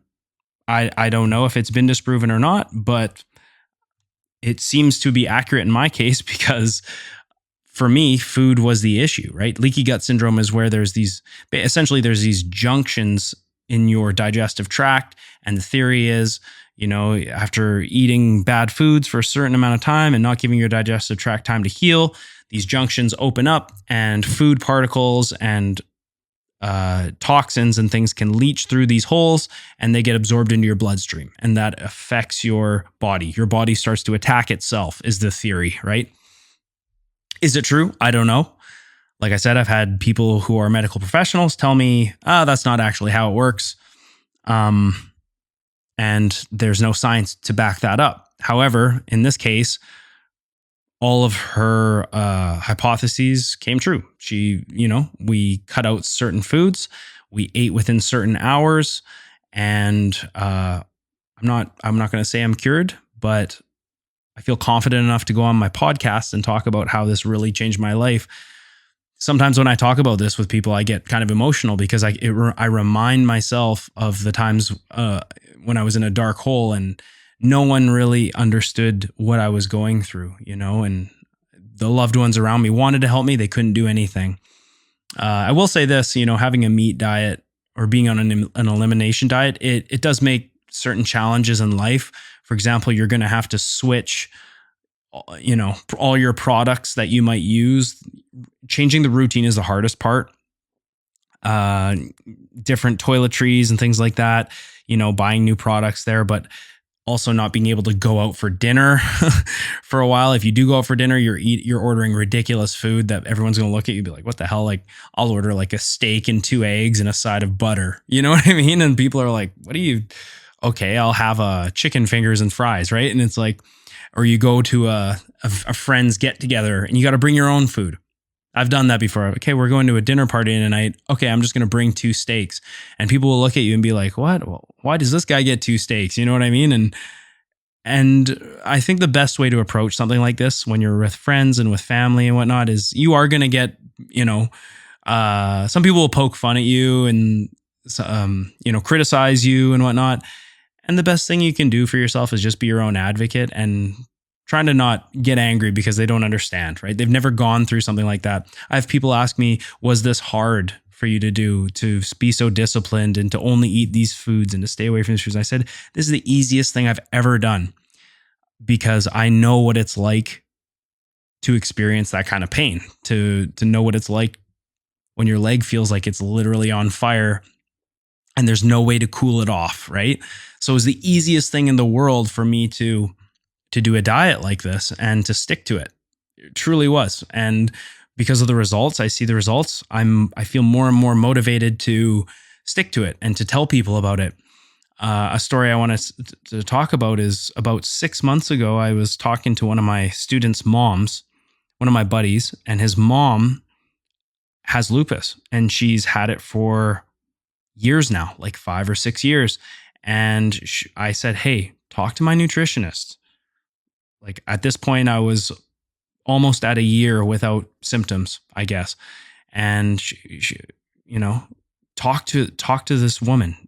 I don't know if it's been disproven or not, but it seems to be accurate in my case because for me, food was the issue, right? Leaky gut syndrome is where there's these junctions in your digestive tract. And the theory is, after eating bad foods for a certain amount of time and not giving your digestive tract time to heal, these junctions open up and food particles and toxins and things can leach through these holes and they get absorbed into your bloodstream. And that affects your body. Your body starts to attack itself is the theory, right? Is it true? I don't know. Like I said, I've had people who are medical professionals tell me, that's not actually how it works. And there's no science to back that up. However, in this case, all of her hypotheses came true. We cut out certain foods, we ate within certain hours, and I'm not going to say I'm cured, but I feel confident enough to go on my podcast and talk about how this really changed my life. Sometimes when I talk about this with people, I get kind of emotional because I remind myself of the times when I was in a dark hole and no one really understood what I was going through, and the loved ones around me wanted to help me. They couldn't do anything. I will say this, having a meat diet or being on an elimination diet, it does make certain challenges in life. For example, you're going to have to switch, all your products that you might use. Changing the routine is the hardest part. Different toiletries and things like that, buying new products there, but also not being able to go out for dinner for a while. If you do go out for dinner, you're ordering ridiculous food that everyone's going to look at you and be like, "What the hell?" Like, I'll order like a steak and 2 eggs and a side of butter. You know what I mean? And people are like, "What do you?" Okay, I'll have chicken fingers and fries, right? And it's like, or you go to a friend's get together and you got to bring your own food. I've done that before. Okay, we're going to a dinner party tonight. Okay, I'm just going to bring 2 steaks. And people will look at you and be like, "What? Well, why does this guy get 2 steaks?" You know what I mean? And I think the best way to approach something like this when you're with friends and with family and whatnot is you are going to get, some people will poke fun at you and, criticize you and whatnot. And the best thing you can do for yourself is just be your own advocate and trying to not get angry because they don't understand, right? They've never gone through something like that. I have people ask me, "Was this hard for you to do, to be so disciplined and to only eat these foods and to stay away from these foods?" I said, this is the easiest thing I've ever done because I know what it's like to experience that kind of pain, to know what it's like when your leg feels like it's literally on fire and there's no way to cool it off, right? So it was the easiest thing in the world for me to do a diet like this and to stick to it. It truly was. And because of the results, I see the results. I feel more and more motivated to stick to it and to tell people about it. A story I want to talk about is about 6 months ago, I was talking to one of my students' moms, one of my buddies, and his mom has lupus, and she's had it for years now, like 5 or 6 years. And I said, hey, talk to my nutritionist. Like at this point, I was almost at a year without symptoms, I guess. And she, talk to this woman,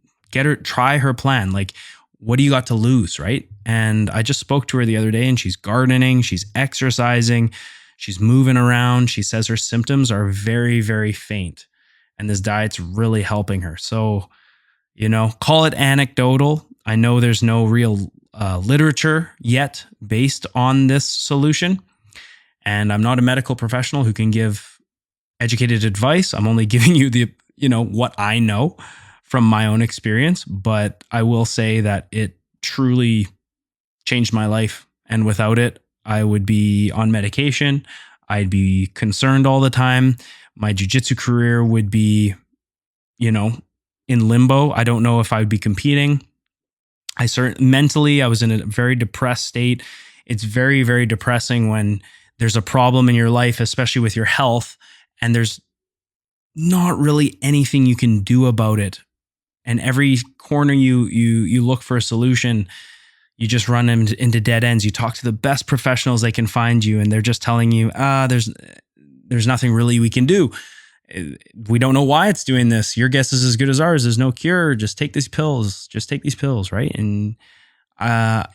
try her plan. Like, what do you got to lose, right? And I just spoke to her the other day, and she's gardening, she's exercising, she's moving around. She says her symptoms are very, very faint, and this diet's really helping her. So, call it anecdotal. I know there's no real literature yet based on this solution, and I'm not a medical professional who can give educated advice. I'm only giving you the, what I know from my own experience, but I will say that it truly changed my life. And without it, I would be on medication. I'd be concerned all the time. My jiu-jitsu career would be, in limbo. I don't know if I would be competing. Mentally, I was in a very depressed state. It's very, very depressing when there's a problem in your life, especially with your health, and there's not really anything you can do about it. And every corner you look for a solution, you just run into dead ends. You talk to the best professionals they can find you, and they're just telling you, there's nothing really we can do. We don't know why it's doing this. Your guess is as good as ours. There's no cure. Just take these pills. Right? And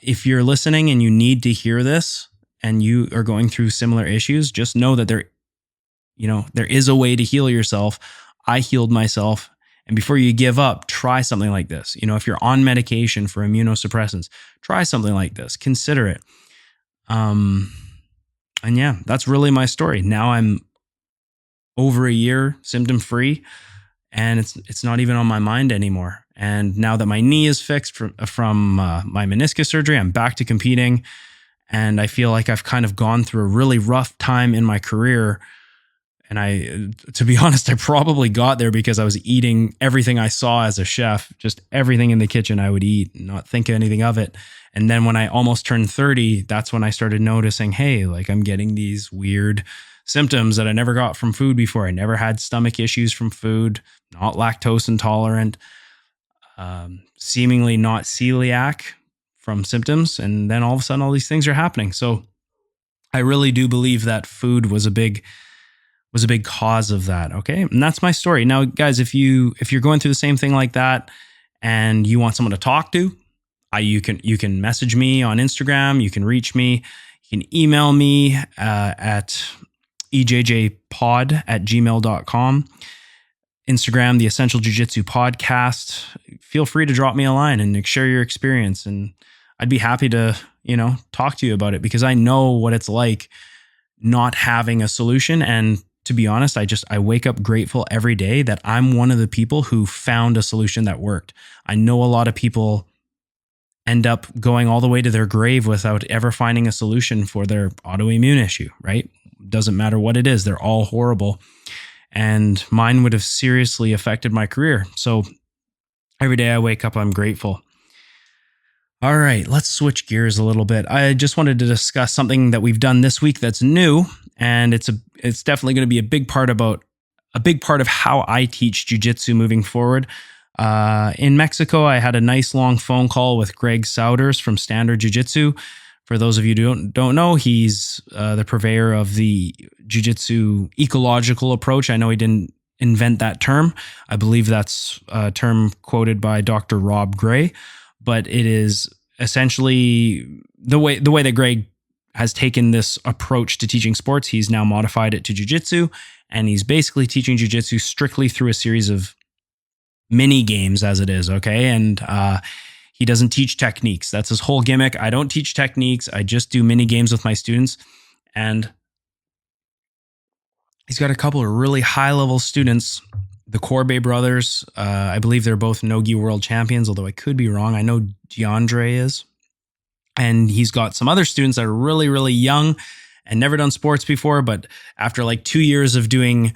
if you're listening and you need to hear this, and you are going through similar issues, just know that there is a way to heal yourself. I healed myself. And before you give up, try something like this. If you're on medication for immunosuppressants, try something like this. Consider it. And yeah, that's really my story. Now I'm over a year symptom-free, and it's not even on my mind anymore. And now that my knee is fixed from my meniscus surgery, I'm back to competing. And I feel like I've kind of gone through a really rough time in my career. And to be honest, I probably got there because I was eating everything I saw as a chef, just everything in the kitchen I would eat, not think anything of it. And then when I almost turned 30, that's when I started noticing, hey, like I'm getting these weird symptoms that I never got from food before. I never had stomach issues from food, not lactose intolerant, seemingly not celiac from symptoms. And then all of a sudden, all these things are happening. So I really do believe that food was a big cause of that. Okay. And that's my story. Now, guys, if you're going through the same thing like that and you want someone to talk to, you can message me on Instagram. You can reach me. You can email me at ejjpod@gmail.com. Instagram, the Essential Jiu-Jitsu Podcast. Feel free to drop me a line and share your experience. And I'd be happy to, talk to you about it, because I know what it's like not having a solution. And to be honest, I wake up grateful every day that I'm one of the people who found a solution that worked. I know a lot of people end up going all the way to their grave without ever finding a solution for their autoimmune issue, right? Doesn't matter what it is. They're all horrible. And mine would have seriously affected my career. So every day I wake up, I'm grateful. All right, let's switch gears a little bit. I just wanted to discuss something that we've done this week that's new, and it's definitely going to be a big part of how I teach jiu-jitsu moving forward. In Mexico, I had a nice long phone call with Greg Souders from Standard Jiu-Jitsu. For those of you who don't know, he's the purveyor of the Jiu-Jitsu Ecological Approach. I know he didn't invent that term. I believe that's a term quoted by Dr. Rob Gray, but it is essentially the way that Greg has taken this approach to teaching sports. He's now modified it to jiu-jitsu, and he's basically teaching jiu-jitsu strictly through a series of mini games as it is, okay? And he doesn't teach techniques. That's his whole gimmick. I don't teach techniques. I just do mini games with my students. And he's got a couple of really high-level students, the Corbe brothers. I believe they're both Nogi world champions, although I could be wrong. I know DeAndre is. And he's got some other students that are really, really young and never done sports before. But after like 2 years of doing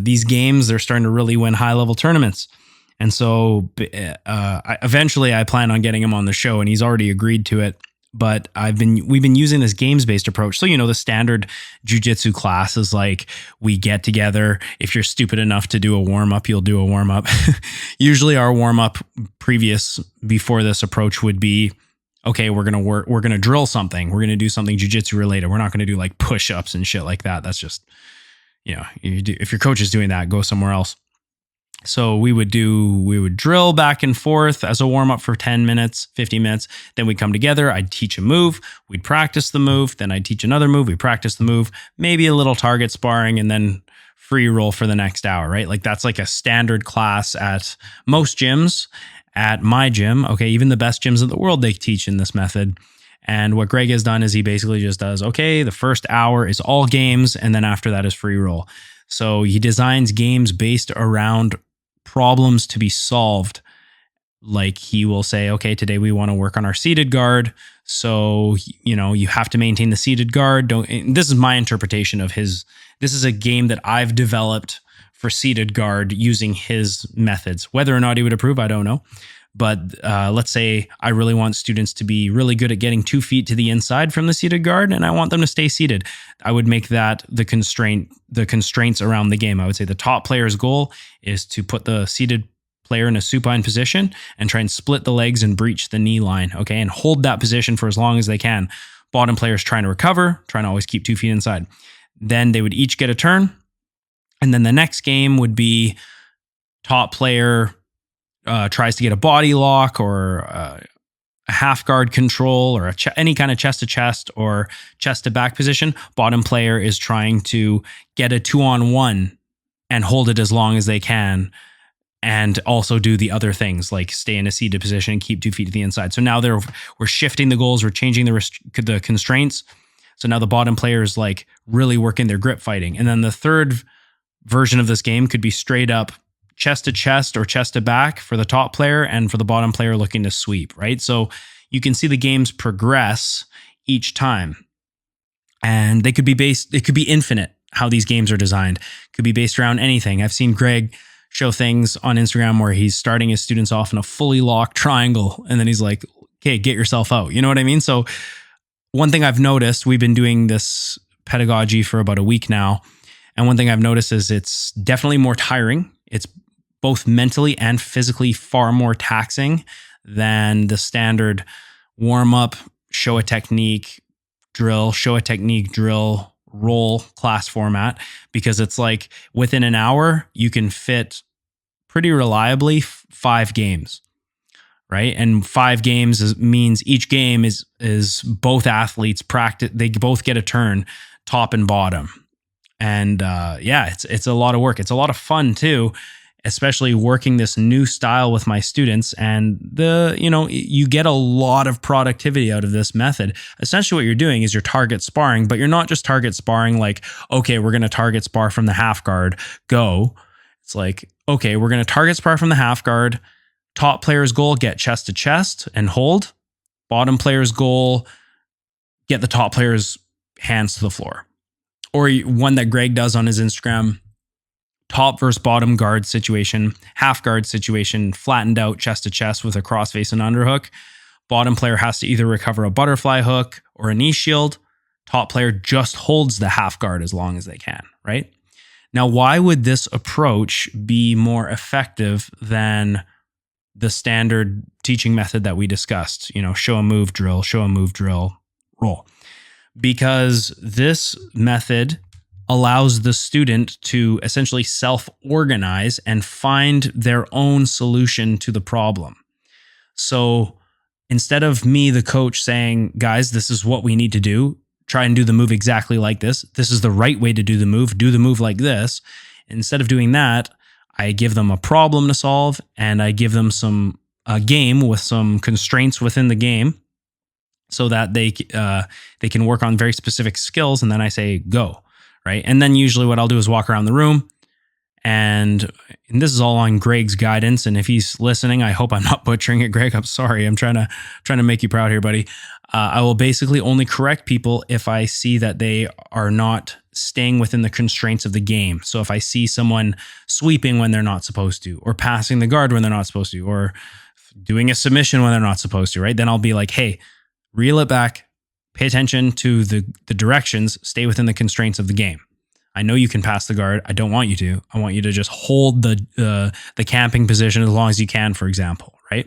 these games, they're starting to really win high-level tournaments. And so eventually I plan on getting him on the show, and he's already agreed to it. But we've been using this games-based approach. So, the standard jiu-jitsu class is like, we get together. If you're stupid enough to do a warm-up, you'll do a warm-up. Usually our warm-up before this approach would be, okay, we're going to drill something. We're going to do something jiu-jitsu related. We're not going to do like push-ups and shit like that. That's just, if your coach is doing that, go somewhere else. So we would drill back and forth as a warm up for 10 minutes, 50 minutes. Then we'd come together. I'd teach a move. We'd practice the move. Then I'd teach another move. We practice the move, maybe a little target sparring, and then free roll for the next hour, right? Like that's like a standard class at most gyms. At my gym, okay, even the best gyms in the world, they teach in this method. And what Greg has done is he basically just does, okay, the first hour is all games, and then after that is free roll. So he designs games based around problems to be solved. Like he will say, okay, today we want to work on our seated guard. So, you have to maintain the seated guard. This is my interpretation of this is a game that I've developed for seated guard using his methods. Whether or not he would approve, I don't know. But let's say I really want students to be really good at getting 2 feet to the inside from the seated guard, and I want them to stay seated. I would make that the constraints around the game. I would say the top player's goal is to put the seated player in a supine position and try and split the legs and breach the knee line, okay, and hold that position for as long as they can. Bottom player's trying to recover, trying to always keep 2 feet inside. Then they would each get a turn. And then the next game would be top player tries to get a body lock or a half guard control or any kind of chest to chest or chest to back position. Bottom player is trying to get a 2-on-1 and hold it as long as they can, and also do the other things like stay in a seated position and keep 2 feet to the inside. So now we're shifting the goals, we're changing the constraints. So now the bottom player is like really working their grip fighting. And then the third version of this game could be straight up chest to chest or chest to back for the top player and for the bottom player looking to sweep, right? So you can see the games progress each time. And it could be infinite how these games are designed. It could be based around anything. I've seen Greg show things on Instagram where he's starting his students off in a fully locked triangle, and then he's like, okay, get yourself out. You know what I mean? So one thing I've noticed, we've been doing this pedagogy for about a week now, and one thing I've noticed is it's definitely more tiring. It's both mentally and physically far more taxing than the standard warm-up, show a technique, drill, roll class format, because it's like within an hour, you can fit pretty reliably 5 games, right? And 5 games means each game is both athletes practice. They both get a turn, top and bottom. And it's a lot of work. It's a lot of fun too, especially working this new style with my students. And you get a lot of productivity out of this method. Essentially what you're doing is you're target sparring, but you're not just target sparring like, okay, we're going to target spar from the half guard, go. It's like, okay, we're going to target spar from the half guard. Top player's goal, get chest to chest and hold. Bottom player's goal, get the top player's hands to the floor. Or one that Greg does on his Instagram, top versus bottom guard situation, half guard situation, flattened out chest to chest with a crossface and underhook. Bottom player has to either recover a butterfly hook or a knee shield. Top player just holds the half guard as long as they can, right? Now, why would this approach be more effective than the standard teaching method that we discussed? Show a move, drill, roll. Because this method allows the student to essentially self-organize and find their own solution to the problem. So instead of me, the coach, saying, guys, this is what we need to do, try and do the move exactly like this. This is the right way to do the move like this. Instead of doing that, I give them a problem to solve, and I give them a game with some constraints within the game, so that they can work on very specific skills. And then I say, go, right? And then usually what I'll do is walk around the room, and this is all on Greg's guidance. And if he's listening, I hope I'm not butchering it, Greg. I'm sorry. I'm trying to make you proud here, buddy. I will basically only correct people if I see that they are not staying within the constraints of the game. So if I see someone sweeping when they're not supposed to, or passing the guard when they're not supposed to, or doing a submission when they're not supposed to, right? Then I'll be like, hey, Reel it back, pay attention to the directions, stay within the constraints of the game. I know you can pass the guard. I don't want you to. I want you to just hold the camping position as long as you can, for example, right?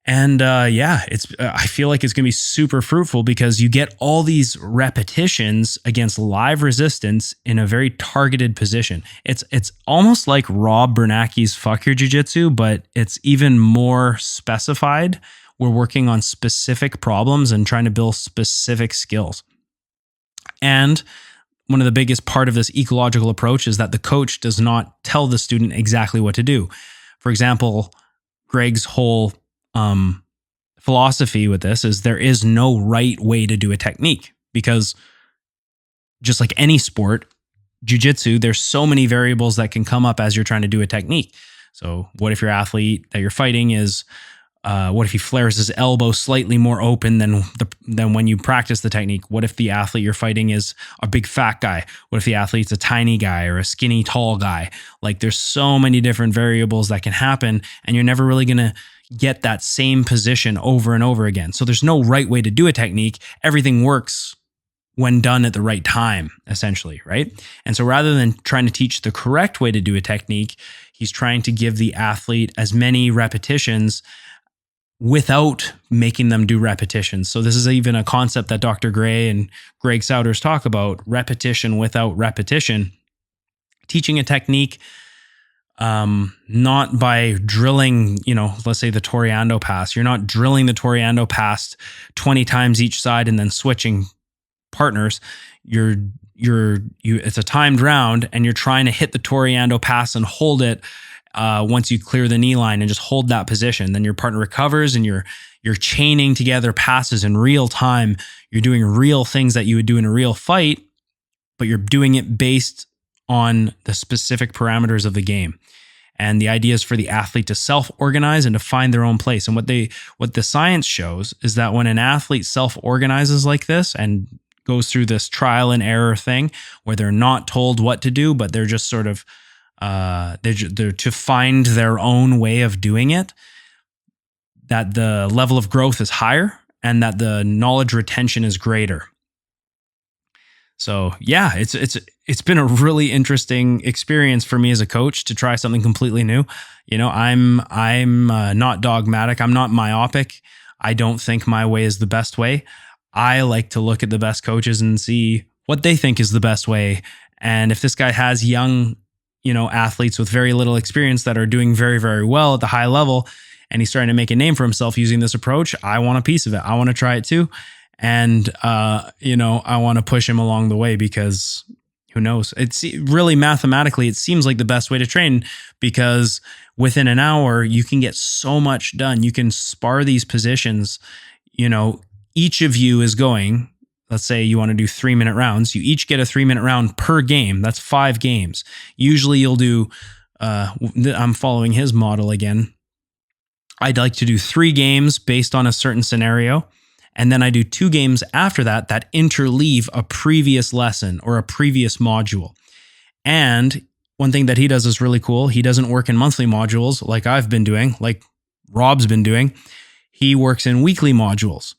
And I feel like it's going to be super fruitful because you get all these repetitions against live resistance in a very targeted position. It's almost like Rob Bernanke's Fuck Your Jiu-Jitsu, but it's even more specified. We're working on specific problems and trying to build specific skills. And one of the biggest part of this ecological approach is that the coach does not tell the student exactly what to do. For example, Greg's whole philosophy with this is there is no right way to do a technique, because just like any sport, jiu-jitsu, there's so many variables that can come up as you're trying to do a technique. So what if your athlete that you're fighting is what if he flares his elbow slightly more open than when you practice the technique? What if the athlete you're fighting is a big fat guy? What if the athlete's a tiny guy or a skinny tall guy? Like, there's so many different variables that can happen, and you're never really going to get that same position over and over again. So there's no right way to do a technique. Everything works when done at the right time, essentially, right? And so rather than trying to teach the correct way to do a technique, he's trying to give the athlete as many repetitions without making them do repetitions. So this is even a concept that Dr. Gray and Greg Souders talk about, repetition without repetition. Teaching a technique, not by drilling, let's say the Toriando pass. You're not drilling the Toriando pass 20 times each side and then switching partners. It's a timed round, and you're trying to hit the Toriando pass and hold it once you clear the knee line, and just hold that position. Then your partner recovers, and you're chaining together passes in real time. You're doing real things that you would do in a real fight, but you're doing it based on the specific parameters of the game. And the idea is for the athlete to self-organize and to find their own place. And what the science shows is that when an athlete self-organizes like this and goes through this trial and error thing where they're not told what to do, but they're just sort of they're to find their own way of doing it, that the level of growth is higher and that the knowledge retention is greater. So yeah, it's been a really interesting experience for me as a coach to try something completely new. I'm not dogmatic. I'm not myopic. I don't think my way is the best way. I like to look at the best coaches and see what they think is the best way. And if this guy has young, athletes with very little experience that are doing very, very well at the high level, and he's starting to make a name for himself using this approach, I want a piece of it. I want to try it too. And, I want to push him along the way, because who knows? It's really mathematically, it seems like the best way to train, because within an hour, you can get so much done. You can spar these positions. Each of you is going, let's say you want to do 3-minute rounds. You each get a 3-minute round per game. That's 5 games. Usually you'll do, I'm following his model again. I'd like to do 3 games based on a certain scenario. And then I do 2 games after that interleave a previous lesson or a previous module. And one thing that he does is really cool. He doesn't work in monthly modules like I've been doing, like Rob's been doing. He works in weekly modules.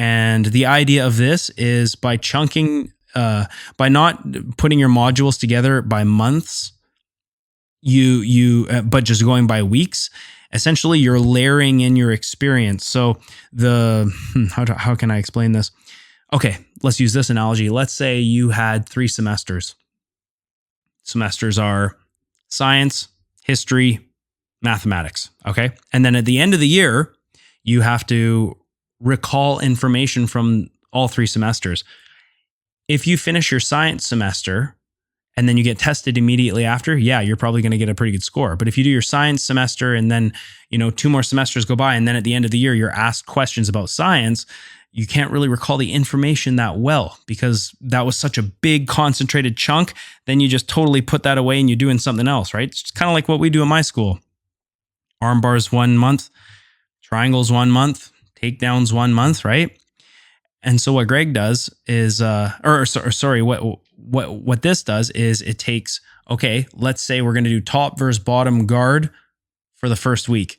And the idea of this is by chunking, by not putting your modules together by months, but just going by weeks. Essentially, you're layering in your experience. So how can I explain this? Okay, let's use this analogy. Let's say you had 3 semesters. Semesters are science, history, mathematics. Okay, and then at the end of the year, you have to recall information from all 3 semesters. If you finish your science semester and then you get tested immediately after, yeah, you're probably going to get a pretty good score. But if you do your science semester and then, 2 more semesters go by, and then at the end of the year, you're asked questions about science, you can't really recall the information that well, because that was such a big concentrated chunk. Then you just totally put that away and you're doing something else, right? It's kind of like what we do in my school. Arm bars 1 month, triangles 1 month, takedowns 1 month, right? And so what Greg does is, what this does is it takes, okay, let's say we're going to do top versus bottom guard for the first week.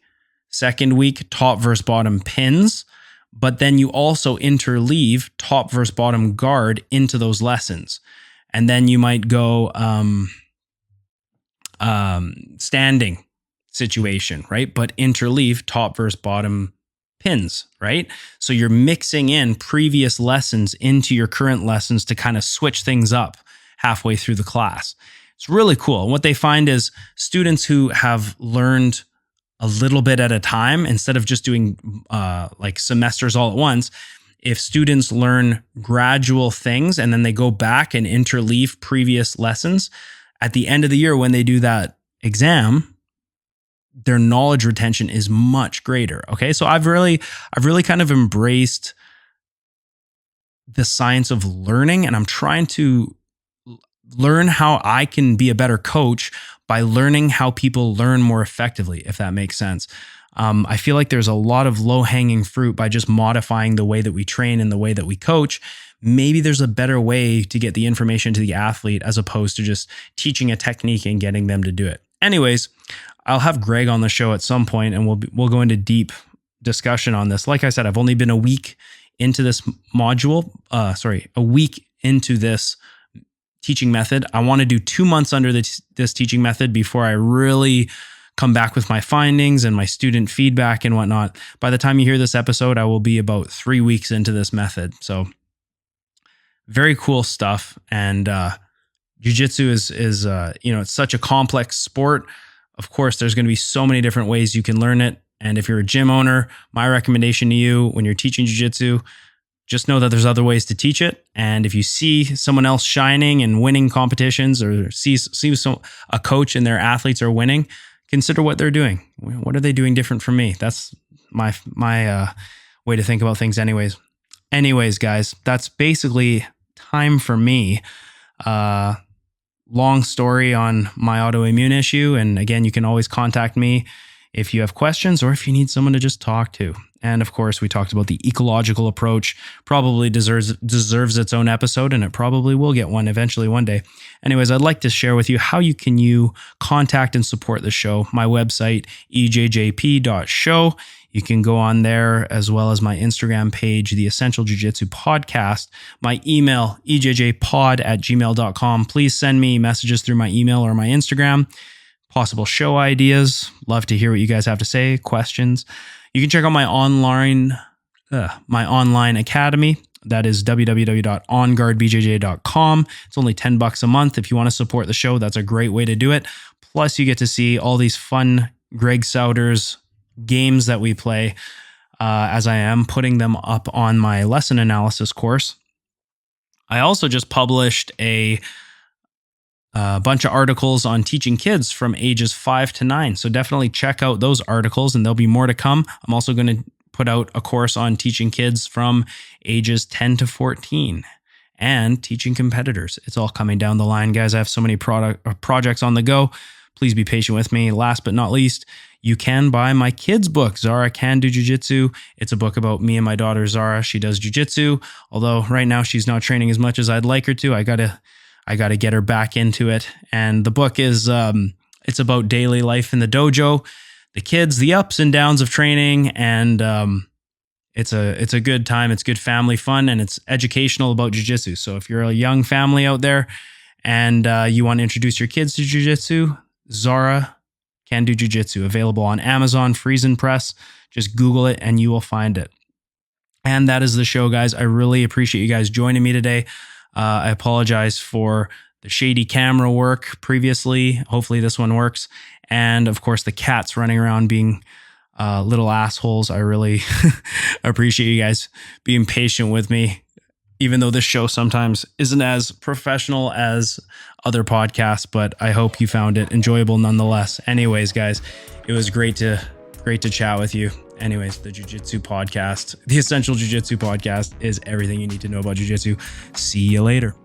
Second week, top versus bottom pins. but then you also interleave top versus bottom guard into those lessons. And then you might go standing situation, right? But interleave top versus bottom pins, right? So you're mixing in previous lessons into your current lessons to kind of switch things up halfway through the class. It's really cool. And what they find is students who have learned a little bit at a time, instead of just doing like semesters all at once, if students learn gradual things and then they go back and interleave previous lessons, at the end of the year when they do that exam, their knowledge retention is much greater. Okay. So I've really kind of embraced the science of learning, and I'm trying to learn how I can be a better coach by learning how people learn more effectively, if that makes sense. I feel like there's a lot of low-hanging fruit by just modifying the way that we train and the way that we coach. Maybe there's a better way to get the information to the athlete as opposed to just teaching a technique and getting them to do it. Anyways, I'll have Greg on the show at some point, and we'll go into deep discussion on this. Like I said, I've only been a week into this module. A week into this teaching method. I want to do 2 months under this teaching method before I really come back with my findings and my student feedback and whatnot. By the time you hear this episode, I will be about 3 weeks into this method. So very cool stuff. And jiu-jitsu is it's such a complex sport. Of course, there's going to be so many different ways you can learn it. And if you're a gym owner, my recommendation to you when you're teaching jiu-jitsu, just know that there's other ways to teach it. And if you see someone else shining and winning competitions, or see a coach and their athletes are winning, consider what they're doing. What are they doing different from me? That's my way to think about things anyways. Anyways, guys, that's basically time for me. Long story on my autoimmune issue. And again, you can always contact me if you have questions or if you need someone to just talk to. And of course, we talked about the ecological approach. Probably deserves its own episode, and it probably will get one eventually one day. Anyways, I'd like to share with you how you can contact and support the show. My website, ejjp.show. You can go on there, as well as my Instagram page, The Essential Jiu-Jitsu Podcast. My email, ejjpod@gmail.com. Please send me messages through my email or my Instagram. Possible show ideas. Love to hear what you guys have to say, questions. You can check out my online academy. That is www.onguardbjj.com. It's only $10 a month. If you want to support the show, that's a great way to do it. Plus, you get to see all these fun Greg Souders games that we play, as I am putting them up on my lesson analysis course. I also just published a bunch of articles on teaching kids from ages 5 to 9. So definitely check out those articles, and there'll be more to come. I'm also going to put out a course on teaching kids from ages 10 to 14 and teaching competitors. It's all coming down the line, guys. I have so many projects on the go. Please be patient with me. Last but not least, you can buy my kids' book, Zara Can Do Jiu-Jitsu. It's a book about me and my daughter, Zara. She does jiu-jitsu, although right now she's not training as much as I'd like her to. I gotta get her back into it. And the book is, it's about daily life in the dojo, the kids, the ups and downs of training. And it's a good time. It's good family fun, and it's educational about jiu-jitsu. So if you're a young family out there and you want to introduce your kids to jiu-jitsu, Zara Can Do Jiu-Jitsu, available on Amazon, Friesen Press. Just Google it and you will find it. And that is the show, guys. I really appreciate you guys joining me today. I apologize for the shady camera work previously. Hopefully this one works. And of course, the cats running around being little assholes. I really appreciate you guys being patient with me, even though this show sometimes isn't as professional as other podcasts, but I hope you found it enjoyable nonetheless. Anyways, guys, it was great to chat with you. Anyways, the Jiu-Jitsu podcast, the Essential Jiu-Jitsu Podcast, is everything you need to know about Jiu-Jitsu. See you later.